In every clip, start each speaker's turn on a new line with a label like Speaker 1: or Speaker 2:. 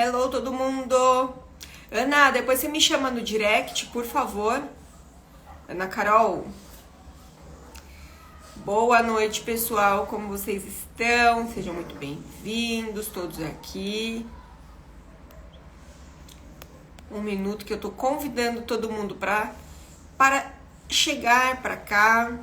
Speaker 1: Hello, todo mundo! Ana, depois você me chama no direct, por favor. Ana Carol. Boa noite, pessoal. Como vocês estão? Sejam muito bem-vindos, todos aqui. Um minuto que eu tô convidando todo mundo para chegar para cá.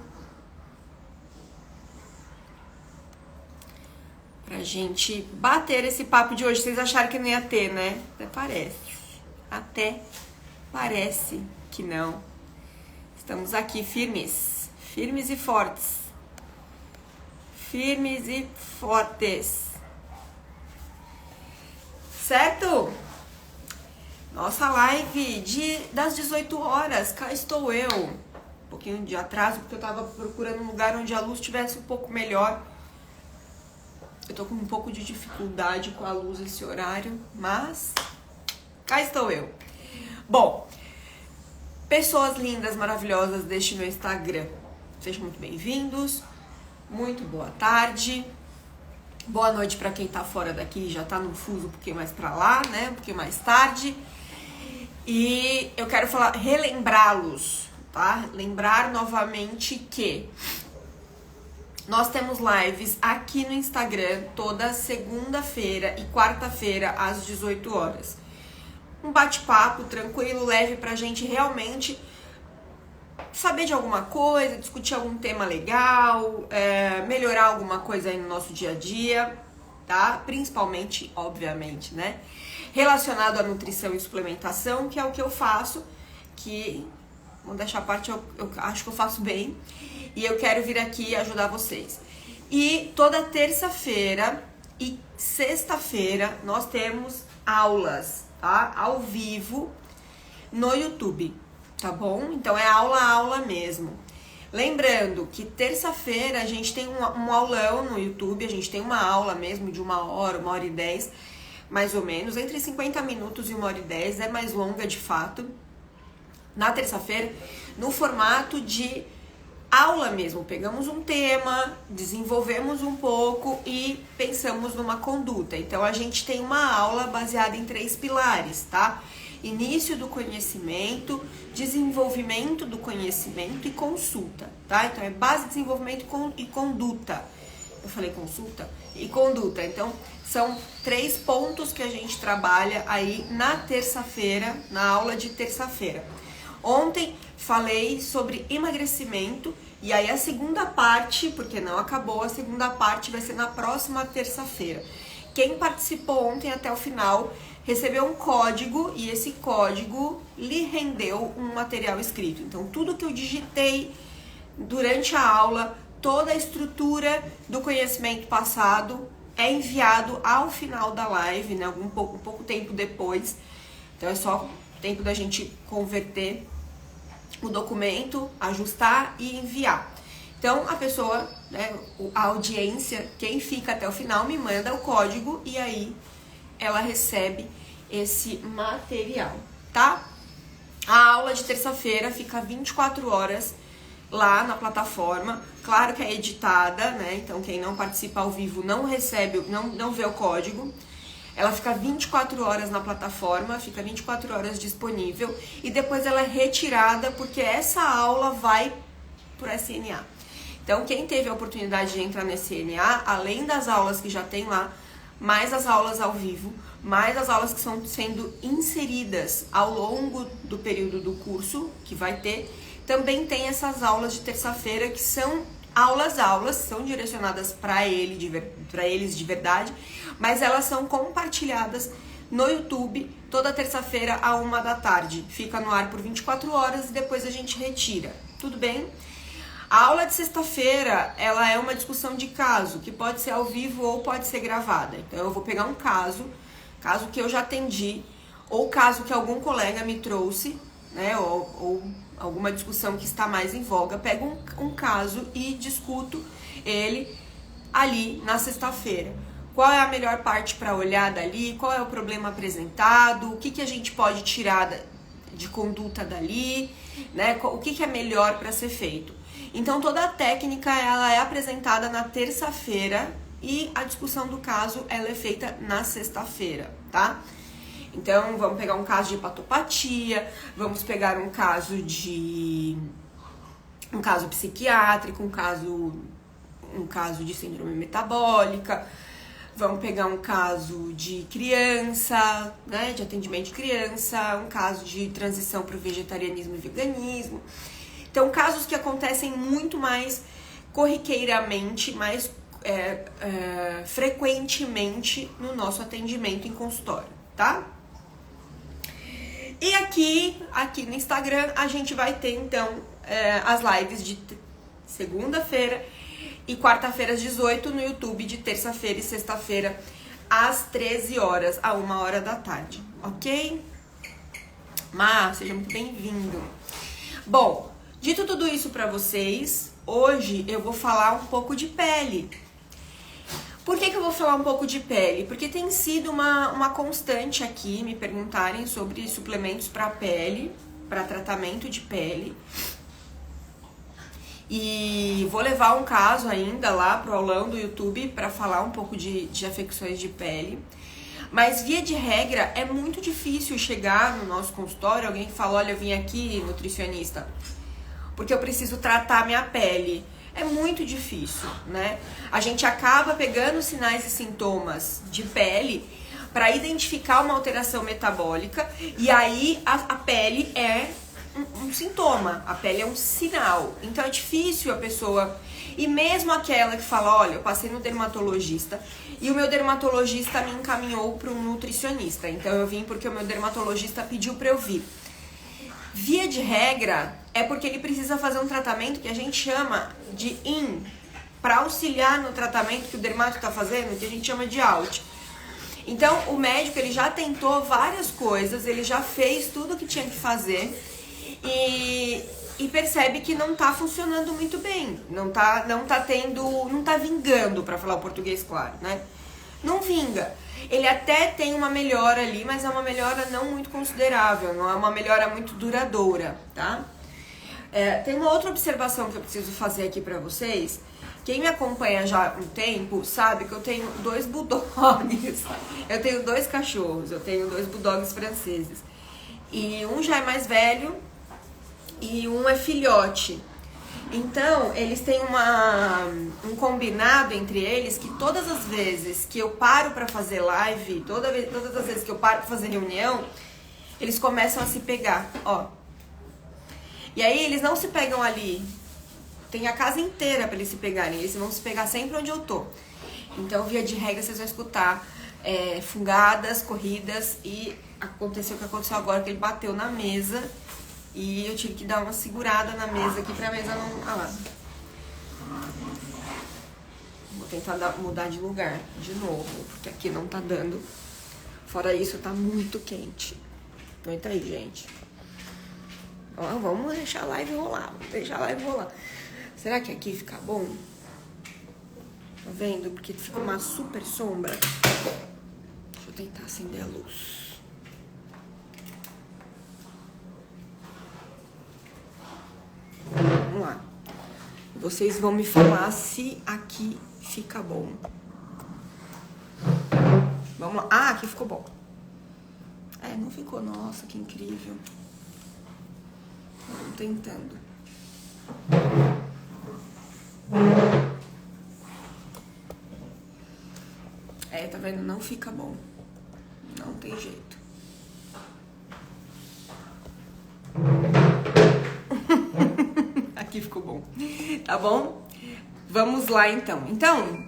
Speaker 1: Pra gente bater esse papo de hoje. Vocês acharam que não ia ter, né? Até parece que não. Estamos aqui firmes. Firmes e fortes. Firmes e fortes. Certo? Nossa live das 18 horas. Cá estou eu. Um pouquinho de atraso, porque eu tava procurando um lugar onde a luz estivesse um pouco melhor. Eu tô com um pouco de dificuldade com a luz esse horário, mas cá estou eu. Bom, pessoas lindas, maravilhosas deste meu Instagram, sejam muito bem-vindos, muito boa tarde, boa noite para quem tá fora daqui, já tá no fuso um pouquinho mais pra lá, né, um pouquinho mais tarde. E eu quero relembrá-los, tá? Lembrar novamente que nós temos lives aqui no Instagram toda segunda-feira e quarta-feira às 18 horas. Um bate-papo tranquilo, leve pra gente realmente saber de alguma coisa, discutir algum tema legal, melhorar alguma coisa aí no nosso dia a dia, tá? Principalmente, obviamente, né? Relacionado à nutrição e suplementação, que é o que eu faço, que, vamos deixar a parte, eu acho que eu faço bem. E eu quero vir aqui ajudar vocês. E toda terça-feira e sexta-feira nós temos aulas, tá? Ao vivo no YouTube, tá bom? Então é aula mesmo. Lembrando que terça-feira a gente tem um aulão no YouTube, a gente tem uma aula mesmo de 1h e 10, mais ou menos, entre 50 minutos e 1h10, é mais longa de fato. Na terça-feira, no formato de aula mesmo, pegamos um tema, desenvolvemos um pouco e pensamos numa conduta. Então a gente tem uma aula baseada em 3 pilares, tá? Início do conhecimento, desenvolvimento do conhecimento e consulta, tá? Então é base, desenvolvimento e conduta. Eu falei consulta e conduta. Então são 3 pontos que a gente trabalha aí na terça-feira, na aula de terça-feira. Ontem falei sobre emagrecimento e aí a segunda parte, porque não acabou, a segunda parte vai ser na próxima terça-feira. Quem participou ontem até o final recebeu um código e esse código lhe rendeu um material escrito. Então tudo que eu digitei durante a aula, toda a estrutura do conhecimento passado é enviado ao final da live, né? Um pouco tempo depois. Então é só tempo da gente converter o documento, ajustar e enviar. Então a pessoa, né, a audiência, quem fica até o final me manda o código e aí ela recebe esse material, tá? A aula de terça-feira fica 24 horas lá na plataforma. Claro que é editada, né? Então quem não participa ao vivo não recebe, não vê o código. Ela fica 24 horas na plataforma, fica 24 horas disponível e depois ela é retirada porque essa aula vai pro SNA. Então, quem teve a oportunidade de entrar no SNA, além das aulas que já tem lá, mais as aulas ao vivo, mais as aulas que estão sendo inseridas ao longo do período do curso que vai ter, também tem essas aulas de terça-feira que são aulas, são direcionadas para eles de verdade, mas elas são compartilhadas no YouTube toda terça-feira à 1h. Fica no ar por 24 horas e depois a gente retira. Tudo bem? A aula de sexta-feira, ela é uma discussão de caso, que pode ser ao vivo ou pode ser gravada. Então eu vou pegar um caso que eu já atendi, ou caso que algum colega me trouxe, né, ou alguma discussão que está mais em voga, pego um caso e discuto ele ali na sexta-feira. Qual é a melhor parte para olhar dali? Qual é o problema apresentado? O que a gente pode tirar de conduta dali? Né? O que é melhor para ser feito? Então, toda a técnica ela é apresentada na terça-feira e a discussão do caso ela é feita na sexta-feira, tá? Então, vamos pegar um caso de hepatopatia, vamos pegar um caso psiquiátrico, um caso de síndrome metabólica, vamos pegar um caso de criança, né, de atendimento de criança, um caso de transição para o vegetarianismo e veganismo. Então, casos que acontecem muito mais corriqueiramente, mais frequentemente no nosso atendimento em consultório, tá? E aqui no Instagram a gente vai ter então as lives de segunda-feira e quarta-feira às 18, no YouTube de terça-feira e sexta-feira às 13 horas, a 1 hora da tarde, ok? Mas seja muito bem-vindo. Bom, dito tudo isso pra vocês, hoje eu vou falar um pouco de pele. Por que eu vou falar um pouco de pele? Porque tem sido uma constante aqui me perguntarem sobre suplementos para pele, para tratamento de pele. E vou levar um caso ainda lá pro aulão do YouTube para falar um pouco de afecções de pele. Mas via de regra é muito difícil chegar no nosso consultório, alguém que fala, olha, eu vim aqui, nutricionista, porque eu preciso tratar minha pele. É muito difícil, né? A gente acaba pegando sinais e sintomas de pele para identificar uma alteração metabólica e aí a pele é um sintoma, a pele é um sinal. Então é difícil a pessoa, e mesmo aquela que fala, olha, eu passei no dermatologista e o meu dermatologista me encaminhou para um nutricionista, então eu vim porque o meu dermatologista pediu para eu vir. Via de regra, é porque ele precisa fazer um tratamento que a gente chama de in, para auxiliar no tratamento que o dermato está fazendo, que a gente chama de out. Então, o médico ele já tentou várias coisas, ele já fez tudo o que tinha que fazer e percebe que não está funcionando muito bem, não tá vingando, para falar o português claro, né? Não vinga. Ele até tem uma melhora ali, mas é uma melhora não muito considerável, não é uma melhora muito duradoura, tá? Tem uma outra observação que eu preciso fazer aqui pra vocês. Quem me acompanha já há um tempo sabe que eu tenho 2 bulldogs, eu tenho 2 cachorros, eu tenho 2 bulldogs franceses. E um já é mais velho e um é filhote. Então, eles têm um combinado entre eles que todas as vezes que eu paro pra fazer live, todas as vezes que eu paro pra fazer reunião, eles começam a se pegar, ó. E aí, eles não se pegam ali, tem a casa inteira pra eles se pegarem, eles vão se pegar sempre onde eu tô. Então, via de regra, vocês vão escutar fungadas, corridas, e aconteceu o que aconteceu agora, que ele bateu na mesa. E eu tive que dar uma segurada na mesa aqui pra mesa não... Ah lá. Vou tentar mudar de lugar de novo, porque aqui não tá dando. Fora isso, tá muito quente. Aguenta aí, gente. Ó, vamos deixar a live rolar. Será que aqui fica bom? Tá vendo? Porque fica uma super sombra. Deixa eu tentar acender a luz. Vamos lá. Vocês vão me falar se aqui fica bom. Vamos lá. Ah, aqui ficou bom. Não ficou. Nossa, que incrível. Tô tentando. Tá vendo? Não fica bom. Não tem jeito. Aqui ficou bom, tá bom? Vamos lá então. Então,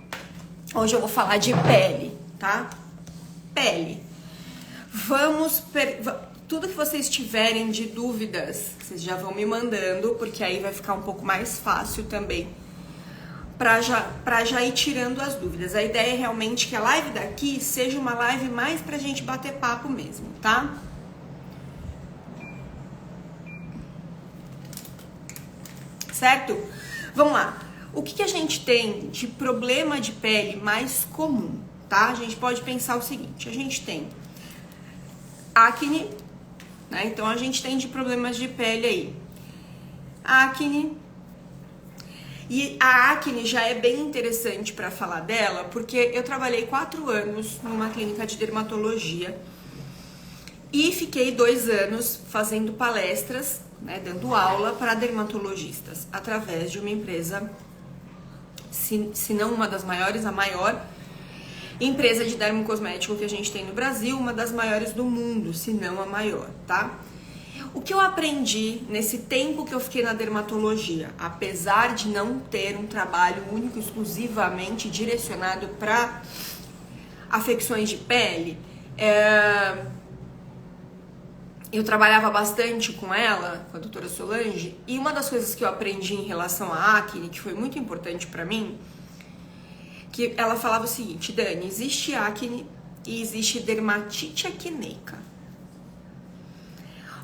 Speaker 1: hoje eu vou falar de pele, tá? Pele. Tudo que vocês tiverem de dúvidas, vocês já vão me mandando, porque aí vai ficar um pouco mais fácil também pra já ir tirando as dúvidas. A ideia é realmente que a live daqui seja uma live mais pra gente bater papo mesmo, tá? Certo? Vamos lá. O que a gente tem de problema de pele mais comum, tá? A gente pode pensar o seguinte, a gente tem acne, né? Então a gente tem de problemas de pele aí. Acne. E a acne já é bem interessante para falar dela, porque eu trabalhei 4 anos numa clínica de dermatologia E fiquei 2 anos fazendo palestras, né, dando aula para dermatologistas, através de uma empresa, se não uma das maiores, a maior empresa de dermocosmético que a gente tem no Brasil, uma das maiores do mundo, se não a maior, tá? O que eu aprendi nesse tempo que eu fiquei na dermatologia, apesar de não ter um trabalho único, exclusivamente direcionado para afecções de pele, eu trabalhava bastante com ela, com a doutora Solange, e uma das coisas que eu aprendi em relação à acne, que foi muito importante para mim, que ela falava o seguinte: Dani, existe acne e existe dermatite acneica.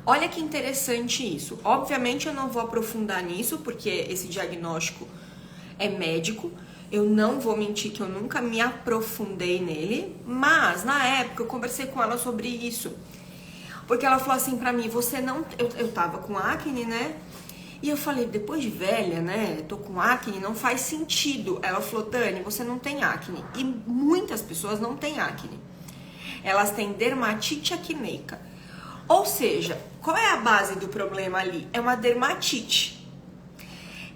Speaker 1: Olha que interessante isso. Obviamente eu não vou aprofundar nisso, porque esse diagnóstico é médico. Eu não vou mentir que eu nunca me aprofundei nele, mas na época eu conversei com ela sobre isso. Porque ela falou assim pra mim, você não... Eu tava com acne, né? E eu falei, depois de velha, né? Tô com acne, não faz sentido. Ela falou, Dani, você não tem acne. E muitas pessoas não têm acne. Elas têm dermatite acneica. Ou seja, qual é a base do problema ali? É uma dermatite.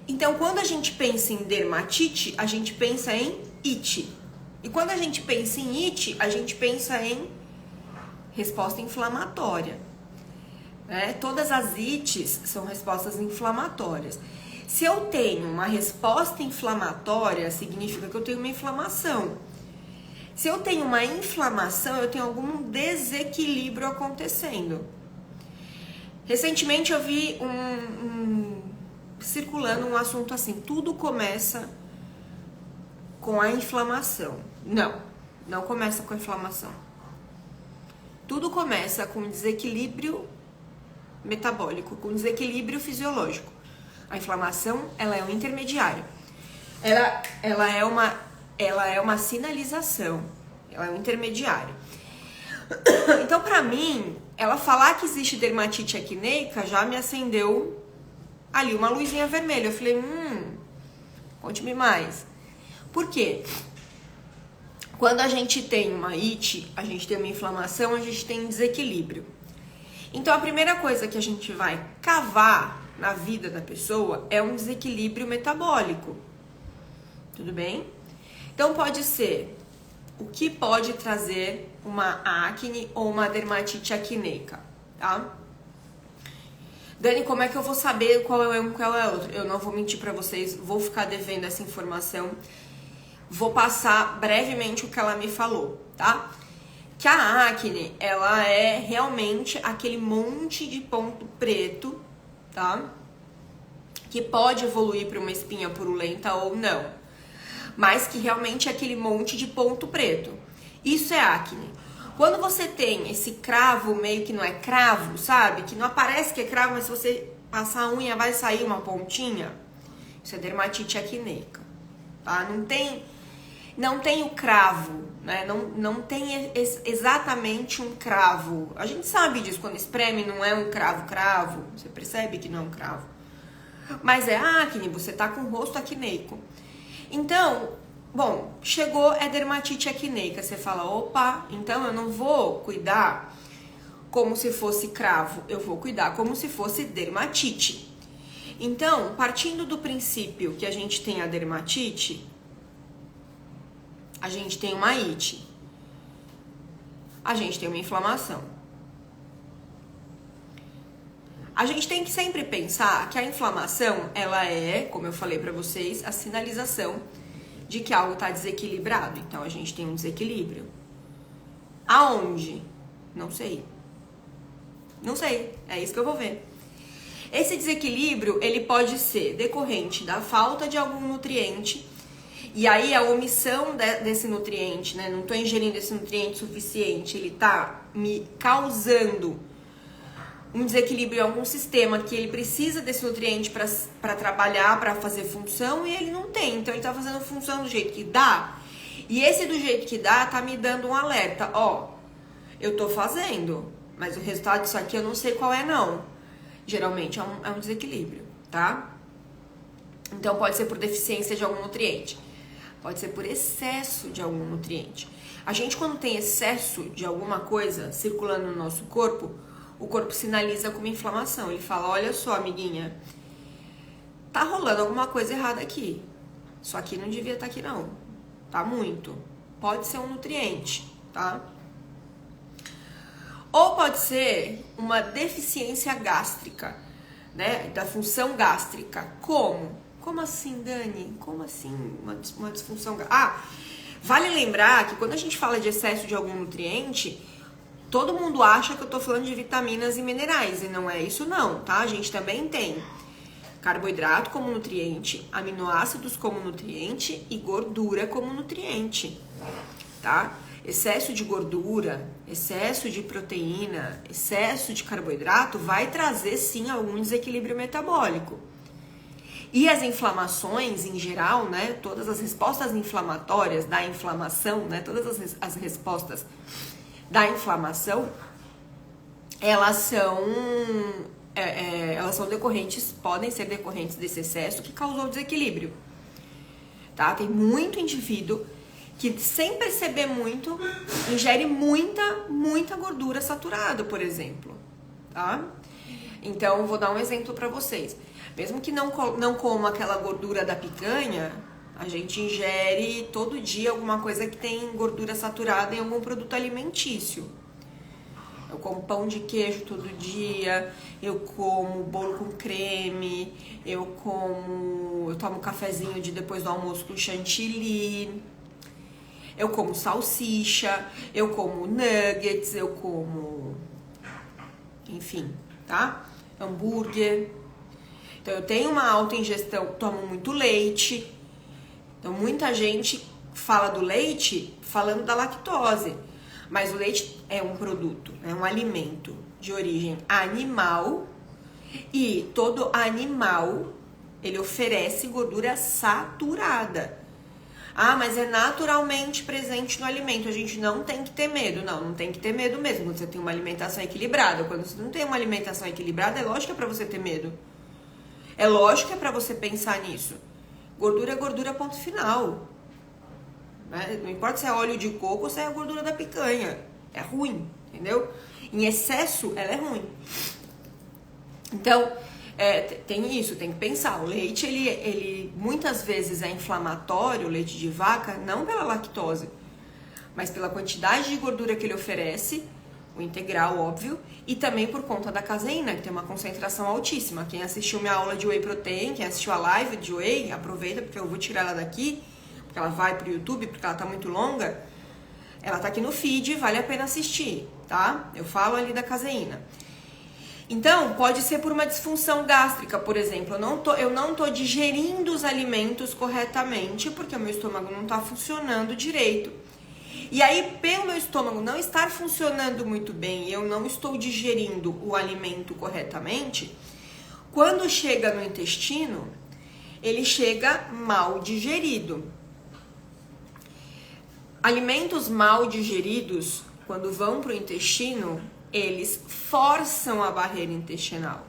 Speaker 1: Então, quando a gente pensa em dermatite, a gente pensa em it. E quando a gente pensa em it, a gente pensa em resposta inflamatória. Né? Todas as ites são respostas inflamatórias. Se eu tenho uma resposta inflamatória, significa que eu tenho uma inflamação. Se eu tenho uma inflamação, eu tenho algum desequilíbrio acontecendo. Recentemente eu vi circulando um assunto assim, tudo começa com a inflamação. Não começa com a inflamação. Tudo começa com desequilíbrio metabólico, com desequilíbrio fisiológico. A inflamação, ela é um intermediário. Ela é uma sinalização, ela é um intermediário. Então, pra mim, ela falar que existe dermatite acneica já me acendeu ali uma luzinha vermelha. Eu falei, conte-me mais. Por quê? Quando a gente tem uma it, a gente tem uma inflamação, a gente tem um desequilíbrio. Então, a primeira coisa que a gente vai cavar na vida da pessoa é um desequilíbrio metabólico. Tudo bem? Então, pode ser o que pode trazer uma acne ou uma dermatite acneica, tá? Dani, como é que eu vou saber qual é um e qual é outro? Eu não vou mentir pra vocês, vou ficar devendo essa informação. Vou passar brevemente o que ela me falou, tá? Que a acne, ela é realmente aquele monte de ponto preto, tá? Que pode evoluir para uma espinha purulenta ou não. Mas que realmente é aquele monte de ponto preto. Isso é acne. Quando você tem esse cravo meio que não é cravo, sabe? Que não aparece que é cravo, mas se você passar a unha vai sair uma pontinha. Isso é dermatite acneica, tá? Não tem o cravo, né? Não tem exatamente um cravo. A gente sabe disso, quando espreme não é um cravo. Você percebe que não é um cravo. Mas é acne, você tá com o rosto acneico. Então, bom, chegou, é dermatite acneica. Você fala, opa, então eu não vou cuidar como se fosse cravo. Eu vou cuidar como se fosse dermatite. Então, partindo do princípio que a gente tem a dermatite, a gente tem uma it, a gente tem uma inflamação. A gente tem que sempre pensar que a inflamação, ela é, como eu falei pra vocês, a sinalização de que algo tá desequilibrado. Então, a gente tem um desequilíbrio. Aonde? Não sei. Não sei, é isso que eu vou ver. Esse desequilíbrio, ele pode ser decorrente da falta de algum nutriente. E aí a omissão desse nutriente, né? Não tô ingerindo esse nutriente suficiente, ele tá me causando um desequilíbrio em algum sistema que ele precisa desse nutriente para trabalhar, para fazer função, e ele não tem. Então ele tá fazendo função do jeito que dá. E esse do jeito que dá tá me dando um alerta. Ó, eu tô fazendo, mas o resultado disso aqui eu não sei qual é não. Geralmente é um desequilíbrio, tá? Então pode ser por deficiência de algum nutriente. pode ser por excesso de algum nutriente. A gente, quando tem excesso de alguma coisa circulando no nosso corpo, o corpo sinaliza como inflamação. Ele fala, olha só, amiguinha, tá rolando alguma coisa errada aqui. Isso aqui não devia estar aqui não. Tá muito. Pode ser um nutriente, tá? Ou pode ser uma deficiência gástrica, né? Da função gástrica. Como? Como assim, Dani? Como assim uma disfunção gástrica? Vale lembrar que quando a gente fala de excesso de algum nutriente, todo mundo acha que eu tô falando de vitaminas e minerais, e não é isso não, tá? A gente também tem carboidrato como nutriente, aminoácidos como nutriente e gordura como nutriente, tá? Excesso de gordura, excesso de proteína, excesso de carboidrato vai trazer sim algum desequilíbrio metabólico. E as inflamações em geral, né? Todas as respostas inflamatórias da inflamação, né? Todas as respostas da inflamação, elas são decorrentes, podem ser decorrentes desse excesso que causou desequilíbrio, tá? Tem muito indivíduo que, sem perceber muito, ingere muita gordura saturada, por exemplo, tá? Então, eu vou dar um exemplo para vocês. Mesmo que não coma aquela gordura da picanha, a gente ingere todo dia alguma coisa que tem gordura saturada em algum produto alimentício. Eu como pão de queijo todo dia, eu como bolo com creme, eu tomo cafezinho depois do almoço com chantilly, eu como salsicha, eu como nuggets, eu como, enfim, tá? Hambúrguer. Então eu tenho uma alta ingestão, tomo muito leite. Então muita gente fala do leite falando da lactose, mas o leite é um produto, é um alimento de origem animal e todo animal ele oferece gordura saturada. Mas é naturalmente presente no alimento, a gente não tem que ter medo. Não tem que ter medo mesmo quando você tem uma alimentação equilibrada. Quando você não tem uma alimentação equilibrada, é lógico que é pra você ter medo. É lógico que é pra você pensar nisso. Gordura é gordura, ponto final. Não importa se é óleo de coco ou se é a gordura da picanha. É ruim, entendeu? Em excesso, ela é ruim. Então, tem isso, tem que pensar. O leite, ele muitas vezes é inflamatório, o leite de vaca, não pela lactose, mas pela quantidade de gordura que ele oferece, o integral, óbvio, e também por conta da caseína, que tem uma concentração altíssima. Quem assistiu minha aula de Whey Protein, quem assistiu a live de Whey, aproveita, porque eu vou tirar ela daqui, porque ela vai pro YouTube, porque ela tá muito longa. Ela tá aqui no feed, vale a pena assistir, tá? Eu falo ali da caseína. Então, pode ser por uma disfunção gástrica, por exemplo. Eu não tô digerindo os alimentos corretamente, porque o meu estômago não tá funcionando direito. E aí, pelo meu estômago não estar funcionando muito bem e eu não estou digerindo o alimento corretamente, quando chega no intestino, ele chega mal digerido. Alimentos mal digeridos, quando vão para o intestino, eles forçam a barreira intestinal.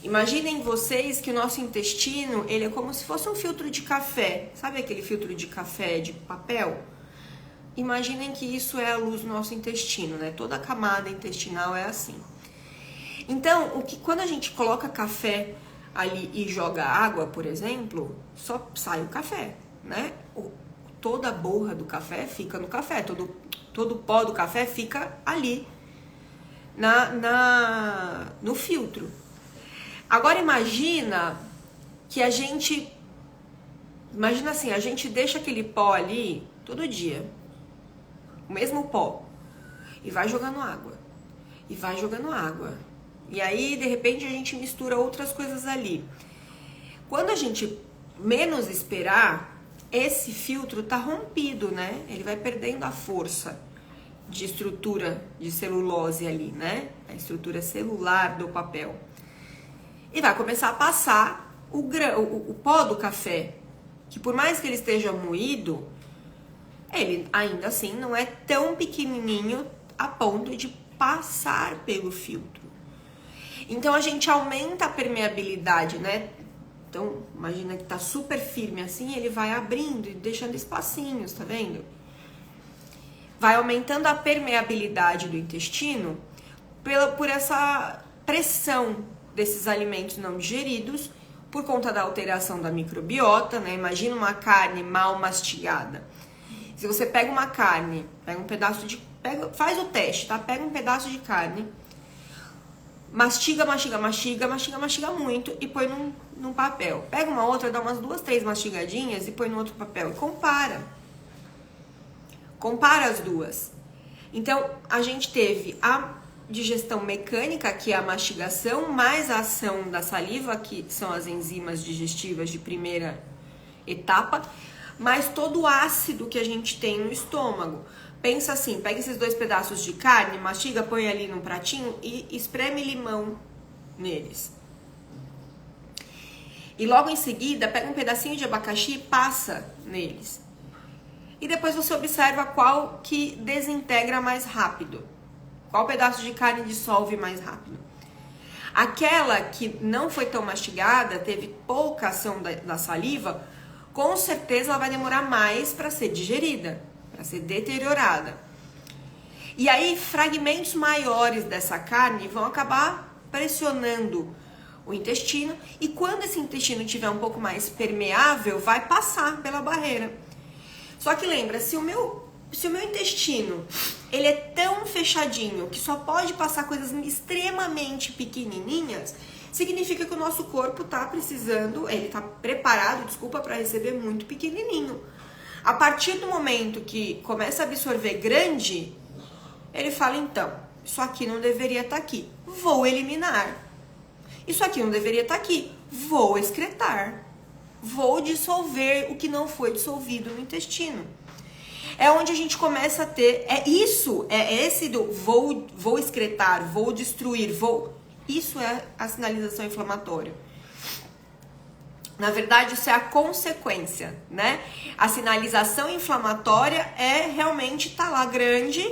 Speaker 1: Imaginem vocês que o nosso intestino, ele é como se fosse um filtro de café. Sabe aquele filtro de café de papel? Imaginem que isso é a luz do nosso intestino, né? Toda a camada intestinal é assim. Então, quando a gente coloca café ali e joga água, por exemplo, só sai o café, né? Toda a borra do café fica no café, todo o pó do café fica ali no filtro. Agora imagina assim, a gente deixa aquele pó ali todo dia, o mesmo pó, e vai jogando água, e vai jogando água. E aí, de repente, a gente mistura outras coisas ali. Quando a gente menos esperar, esse filtro tá rompido, né? Ele vai perdendo a força de estrutura de celulose ali, né? A estrutura celular do papel. E vai começar a passar o pó do café, que por mais que ele esteja moído, ele ainda assim não é tão pequenininho a ponto de passar pelo filtro. Então a gente aumenta a permeabilidade, né? Então, imagina que tá super firme assim, ele vai abrindo e deixando espacinhos, tá vendo? Vai aumentando a permeabilidade do intestino por essa pressão desses alimentos não digeridos, por conta da alteração da microbiota, né? Imagina uma carne mal mastigada. Se você pega uma carne, pega um pedaço de... faz o teste, tá? Pega um pedaço de carne, mastiga muito e põe num papel. Pega uma outra, dá umas 2, 3 mastigadinhas e põe no outro papel e compara. Compara as duas. Então, a gente teve a digestão mecânica, que é a mastigação, mais a ação da saliva, que são as enzimas digestivas de primeira etapa, mais todo o ácido que a gente tem no estômago. Pensa assim, pega esses 2 pedaços de carne, mastiga, põe ali num pratinho e espreme limão neles. E logo em seguida, pega um pedacinho de abacaxi e passa neles. E depois você observa qual que desintegra mais rápido. Qual pedaço de carne dissolve mais rápido. Aquela que não foi tão mastigada, teve pouca ação da saliva, com certeza ela vai demorar mais para ser digerida, para ser deteriorada. E aí, fragmentos maiores dessa carne vão acabar pressionando o intestino, e quando esse intestino estiver um pouco mais permeável, vai passar pela barreira. Só que lembra, se o meu intestino ele é tão fechadinho que só pode passar coisas extremamente pequenininhas, significa que o nosso corpo está precisando, ele está preparado, para receber muito pequenininho. A partir do momento que começa a absorver grande, ele fala, então, isso aqui não deveria estar aqui, vou eliminar. Isso aqui não deveria estar aqui, vou excretar. Vou dissolver o que não foi dissolvido no intestino. É onde a gente começa a ter, esse do vou excretar, vou destruir, isso é a sinalização inflamatória. Na verdade, isso é a consequência, né? A sinalização inflamatória é realmente tá lá grande,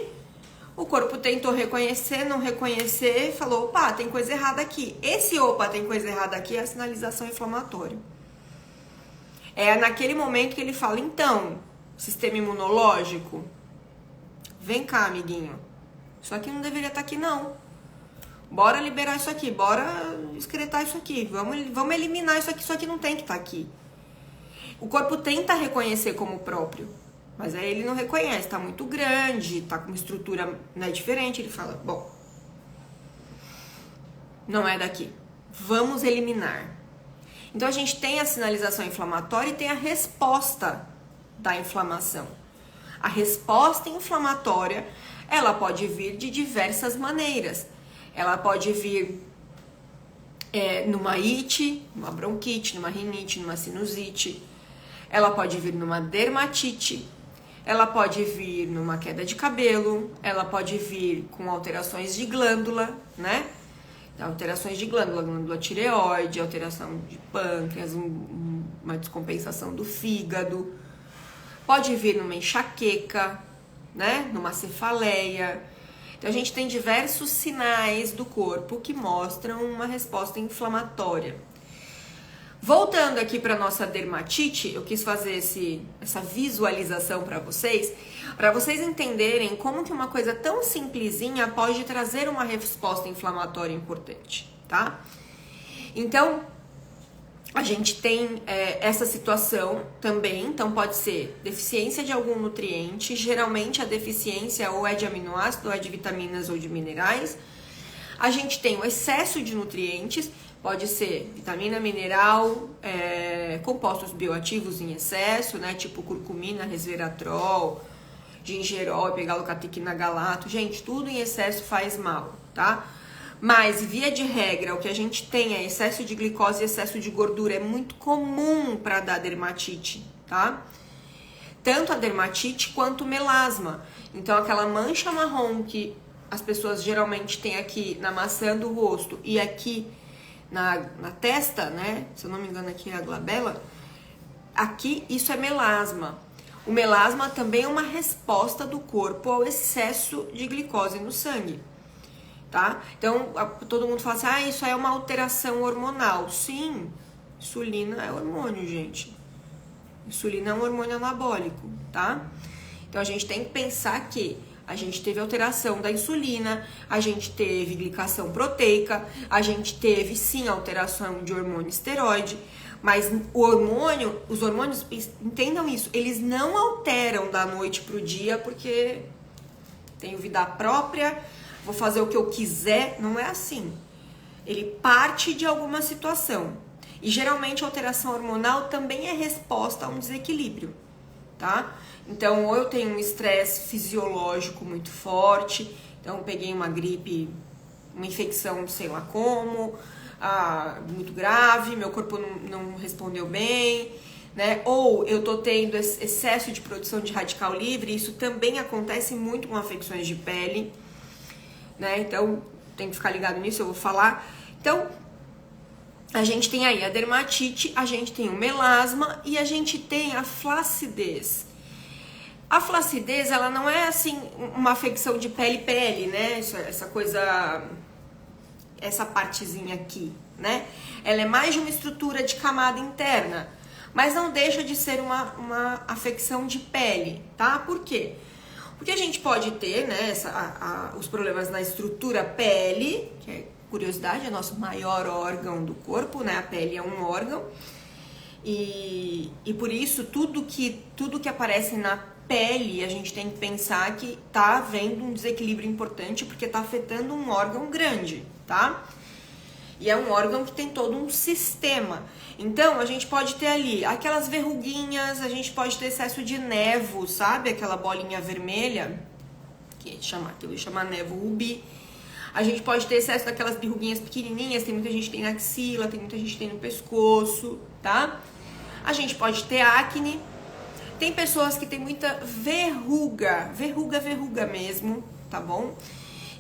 Speaker 1: o corpo tentou reconhecer, não reconhecer, falou, opa, tem coisa errada aqui. Esse opa, tem coisa errada aqui é a sinalização inflamatória. É naquele momento que ele fala, então, sistema imunológico, vem cá, amiguinho, isso aqui não deveria estar aqui, não. Bora liberar isso aqui, bora excretar isso aqui, vamos eliminar isso aqui não tem que estar aqui. O corpo tenta reconhecer como próprio, mas aí ele não reconhece, tá muito grande, tá com uma estrutura, né, diferente, ele fala, bom, não é daqui, vamos eliminar. Então, a gente tem a sinalização inflamatória e tem a resposta da inflamação. A resposta inflamatória, ela pode vir de diversas maneiras. Ela pode vir numa ite, numa bronquite, numa rinite, numa sinusite. Ela pode vir numa dermatite. Ela pode vir numa queda de cabelo. Ela pode vir com alterações de glândula, né? Alterações de glândula tireoide, alteração de pâncreas, uma descompensação do fígado. Pode vir numa enxaqueca, né? Numa cefaleia. Então, a gente tem diversos sinais do corpo que mostram uma resposta inflamatória. Voltando aqui para nossa dermatite, eu quis fazer essa visualização para vocês entenderem como que uma coisa tão simplesinha pode trazer uma resposta inflamatória importante, tá? Então, a gente tem essa situação também, então pode ser deficiência de algum nutriente, geralmente a deficiência ou é de aminoácido, ou é de vitaminas ou de minerais. A gente tem o excesso de nutrientes, pode ser vitamina, mineral, compostos bioativos em excesso, né, tipo curcumina, resveratrol, gingerol, pegalocatequina, galato. Gente, tudo em excesso faz mal, tá? Mas, via de regra, o que a gente tem é excesso de glicose e excesso de gordura. É muito comum para dar dermatite, tá? Tanto a dermatite quanto o melasma. Então, aquela mancha marrom que as pessoas geralmente têm aqui na maçã do rosto e aqui na testa, né? Se eu não me engano, aqui é a glabela. Aqui, isso é melasma. O melasma também é uma resposta do corpo ao excesso de glicose no sangue, tá? Então, todo mundo fala assim, isso aí é uma alteração hormonal. Sim, Insulina é hormônio, gente. Insulina é um hormônio anabólico, tá? Então a gente tem que pensar que a gente teve alteração da insulina, a gente teve glicação proteica, a gente teve sim alteração de hormônio esteroide, mas os hormônios, entendam isso, eles não alteram da noite pro dia porque tenho vida própria, vou fazer o que eu quiser, não é assim. Ele parte de alguma situação. E geralmente a alteração hormonal também é resposta a um desequilíbrio, tá? Então, ou eu tenho um estresse fisiológico muito forte, então eu peguei uma gripe, uma infecção, sei lá como, muito grave, meu corpo não respondeu bem, né? Ou eu tô tendo excesso de produção de radical livre, isso também acontece muito com afecções de pele, né? Então, tem que ficar ligado nisso, eu vou falar. Então, a gente tem aí a dermatite, a gente tem o melasma e a gente tem a flacidez. A flacidez, ela não é assim uma afecção de pele-pele, né? Essa coisa, essa partezinha aqui, né? Ela é mais de uma estrutura de camada interna, mas não deixa de ser uma afecção de pele, tá? Por quê? Porque a gente pode ter, né, os problemas na estrutura pele, que é, curiosidade, é nosso maior órgão do corpo, né? A pele é um órgão. E por isso, tudo que aparece na pele, a gente tem que pensar que tá havendo um desequilíbrio importante porque tá afetando um órgão grande, tá? E é um órgão que tem todo um sistema. Então, a gente pode ter ali aquelas verruguinhas, a gente pode ter excesso de nevo, sabe? Aquela bolinha vermelha, que chama nevo rubi. A gente pode ter excesso daquelas verruguinhas pequenininhas, tem muita gente que tem na axila, tem muita gente que tem no pescoço, tá? A gente pode ter acne. Tem pessoas que tem muita verruga mesmo, tá bom?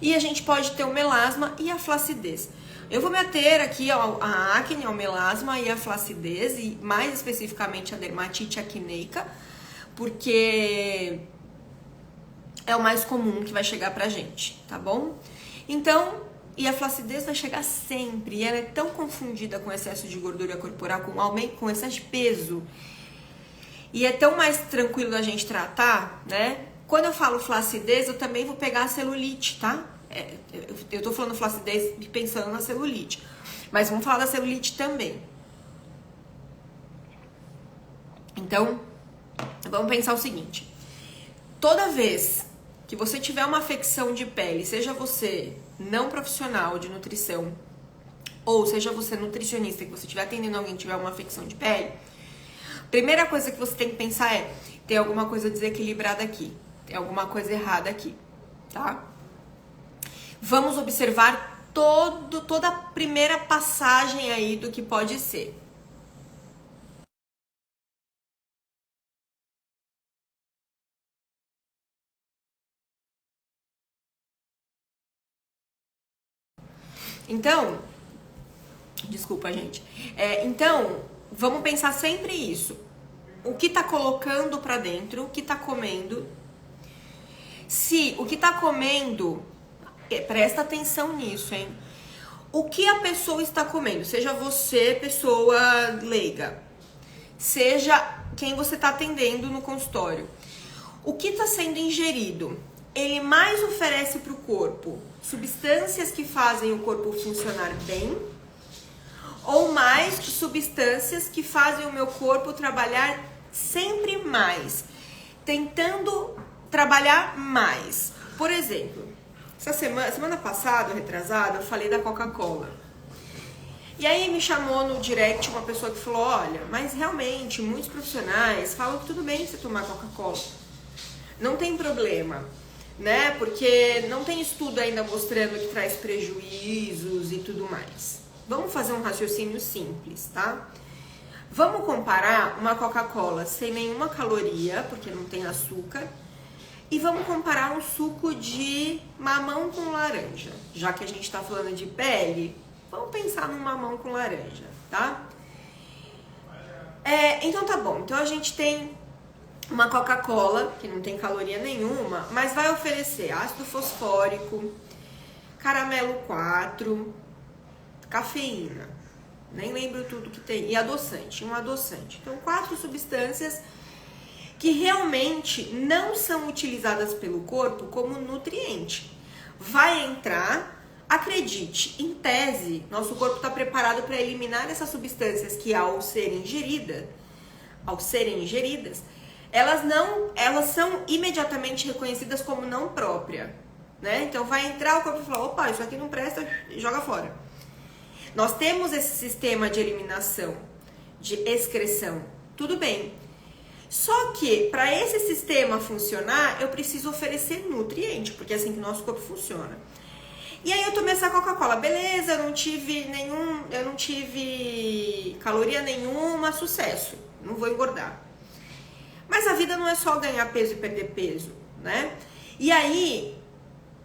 Speaker 1: E a gente pode ter o melasma e a flacidez. Eu vou me ater aqui à acne, ao melasma e à flacidez, e mais especificamente a dermatite acneica, porque é o mais comum que vai chegar pra gente, tá bom? Então, e a flacidez vai chegar sempre, e ela é tão confundida com excesso de gordura corporal, com excesso de peso, e é tão mais tranquilo da gente tratar, né? Quando eu falo flacidez, eu também vou pegar a celulite, tá? Eu tô falando flacidez pensando na celulite, mas vamos falar da celulite também. Então, vamos pensar o seguinte: toda vez que você tiver uma afecção de pele, seja você não profissional de nutrição, ou seja você nutricionista, que você estiver atendendo alguém que tiver uma afecção de pele, primeira coisa que você tem que pensar é: tem alguma coisa desequilibrada aqui, tem alguma coisa errada aqui, tá? Vamos observar toda a primeira passagem aí do que pode ser. Então, desculpa, gente. Então, vamos pensar sempre isso. O que tá colocando pra dentro, o que tá comendo. Se o que tá comendo, presta atenção nisso, hein? O que a pessoa está comendo, seja você, pessoa leiga, seja quem você tá atendendo no consultório. O que tá sendo ingerido, ele mais oferece pro corpo substâncias que fazem o corpo funcionar bem, ou mais substâncias que fazem o meu corpo trabalhar sempre mais, tentando trabalhar mais. Por exemplo, semana passada, retrasada, eu falei da Coca-Cola. E aí me chamou no direct uma pessoa que falou: olha, mas realmente muitos profissionais falam que tudo bem você tomar Coca-Cola, não tem problema, né? Porque não tem estudo ainda mostrando que traz prejuízos e tudo mais. Vamos fazer um raciocínio simples, tá? Vamos comparar uma Coca-Cola sem nenhuma caloria, porque não tem açúcar, e vamos comparar um suco de mamão com laranja. Já que a gente tá falando de pele, vamos pensar num mamão com laranja, tá? Então tá bom. Então a gente tem uma Coca-Cola, que não tem caloria nenhuma, mas vai oferecer ácido fosfórico, caramelo 4, cafeína. Nem lembro tudo que tem. E adoçante, um adoçante. Então, 4 substâncias que realmente não são utilizadas pelo corpo como nutriente. Vai entrar, acredite, em tese, nosso corpo está preparado para eliminar essas substâncias que ao serem ingeridas, elas são imediatamente reconhecidas como não própria, né? Então vai entrar o corpo e falar, opa, isso aqui não presta, joga fora. Nós temos esse sistema de eliminação, de excreção, tudo bem. Só que para esse sistema funcionar, eu preciso oferecer nutriente, porque é assim que o nosso corpo funciona. E aí eu tomei essa Coca-Cola, beleza, eu não tive caloria nenhuma, sucesso, não vou engordar. Mas a vida não é só ganhar peso e perder peso, né? E aí,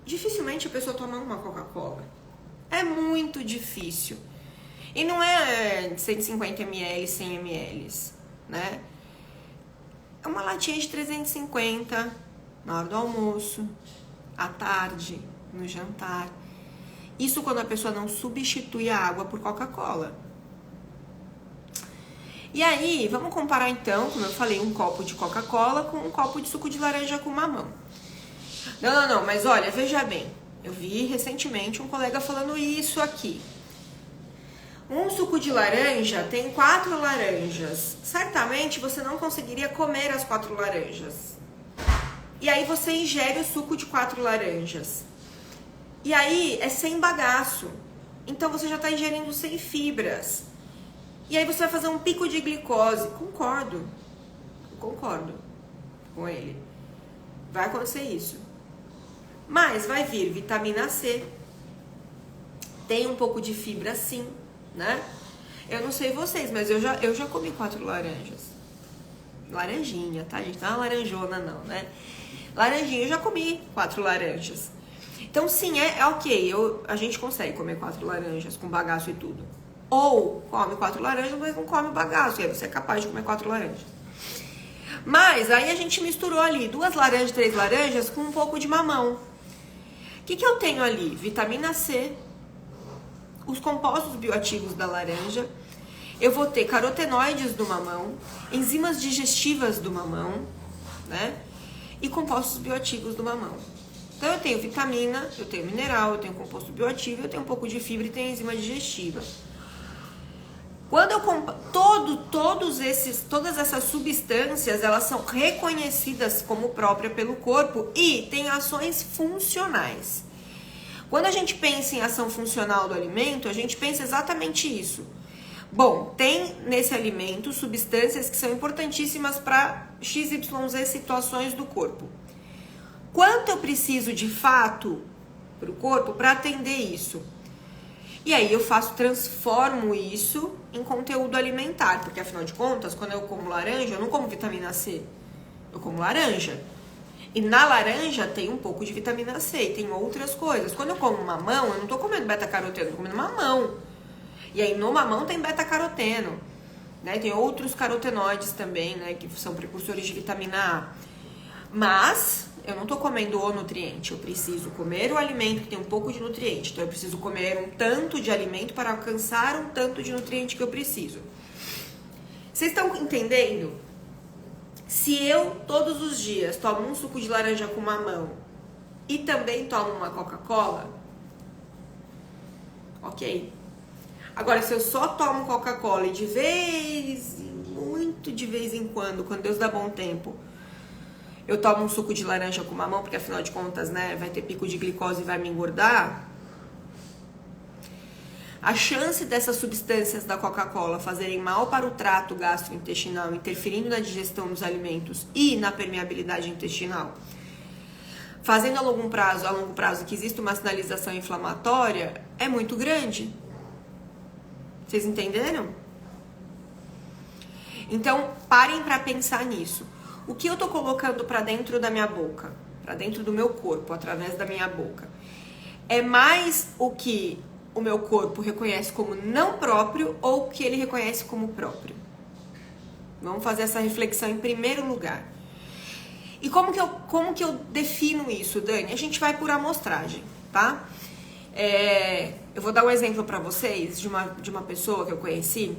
Speaker 1: dificilmente a pessoa toma uma Coca-Cola. É muito difícil. E não é 150 ml, 100 ml, né? É uma latinha de 350 na hora do almoço, à tarde, no jantar. Isso quando a pessoa não substitui a água por Coca-Cola. E aí, vamos comparar então, como eu falei, um copo de Coca-Cola com um copo de suco de laranja com mamão. Não, mas olha, veja bem. Eu vi recentemente um colega falando isso aqui. Um suco de laranja tem 4 laranjas. Certamente você não conseguiria comer as 4 laranjas. E aí você ingere o suco de 4 laranjas. E aí é sem bagaço. Então você já está ingerindo sem fibras. E aí você vai fazer um pico de glicose. Concordo com ele. Vai acontecer isso. Mas vai vir vitamina C. Tem um pouco de fibra sim, né? Eu não sei vocês, mas eu já comi 4 laranjas. Laranjinha, tá, gente? Não é uma laranjona não, né? Laranjinha, eu já comi 4 laranjas. Então sim, é ok, a gente consegue comer 4 laranjas com bagaço e tudo. Ou come 4 laranjas, mas não come o bagaço. E aí você é capaz de comer 4 laranjas. Mas aí a gente misturou ali 2 laranjas, 3 laranjas com um pouco de mamão. O que eu tenho ali? Vitamina C, os compostos bioativos da laranja. Eu vou ter carotenoides do mamão, enzimas digestivas do mamão, né? E compostos bioativos do mamão. Então eu tenho vitamina, eu tenho mineral, eu tenho composto bioativo, eu tenho um pouco de fibra e tenho enzima digestiva. Quando eu compro todas essas substâncias, elas são reconhecidas como próprias pelo corpo e têm ações funcionais. Quando a gente pensa em ação funcional do alimento, a gente pensa exatamente isso. Bom, tem nesse alimento substâncias que são importantíssimas para XYZ situações do corpo. Quanto eu preciso de fato para o corpo para atender isso? E aí eu transformo isso em conteúdo alimentar, porque afinal de contas, quando eu como laranja, eu não como vitamina C, eu como laranja. E na laranja tem um pouco de vitamina C e tem outras coisas. Quando eu como mamão, eu não tô comendo beta-caroteno, eu tô comendo mamão. E aí no mamão tem beta-caroteno, né? Tem outros carotenoides também, né, que são precursores de vitamina A. Mas eu não tô comendo o nutriente, eu preciso comer o alimento que tem um pouco de nutriente. Então eu preciso comer um tanto de alimento para alcançar um tanto de nutriente que eu preciso. Vocês estão entendendo? Se eu todos os dias tomo um suco de laranja com mamão e também tomo uma Coca-Cola, ok. Agora, se eu só tomo Coca-Cola e muito de vez em quando Deus dá bom tempo, eu tomo um suco de laranja com mamão, porque afinal de contas, né, vai ter pico de glicose e vai me engordar, a chance dessas substâncias da Coca-Cola fazerem mal para o trato gastrointestinal, interferindo na digestão dos alimentos e na permeabilidade intestinal, fazendo a longo prazo que existe uma sinalização inflamatória, é muito grande. Vocês entenderam? Então, parem para pensar nisso. O que eu tô colocando para dentro da minha boca, para dentro do meu corpo, através da minha boca, é mais o que o meu corpo reconhece como não próprio ou o que ele reconhece como próprio? Vamos fazer essa reflexão em primeiro lugar. E como que eu defino isso, Dani? A gente vai por amostragem, tá? Eu vou dar um exemplo pra vocês de uma pessoa que eu conheci.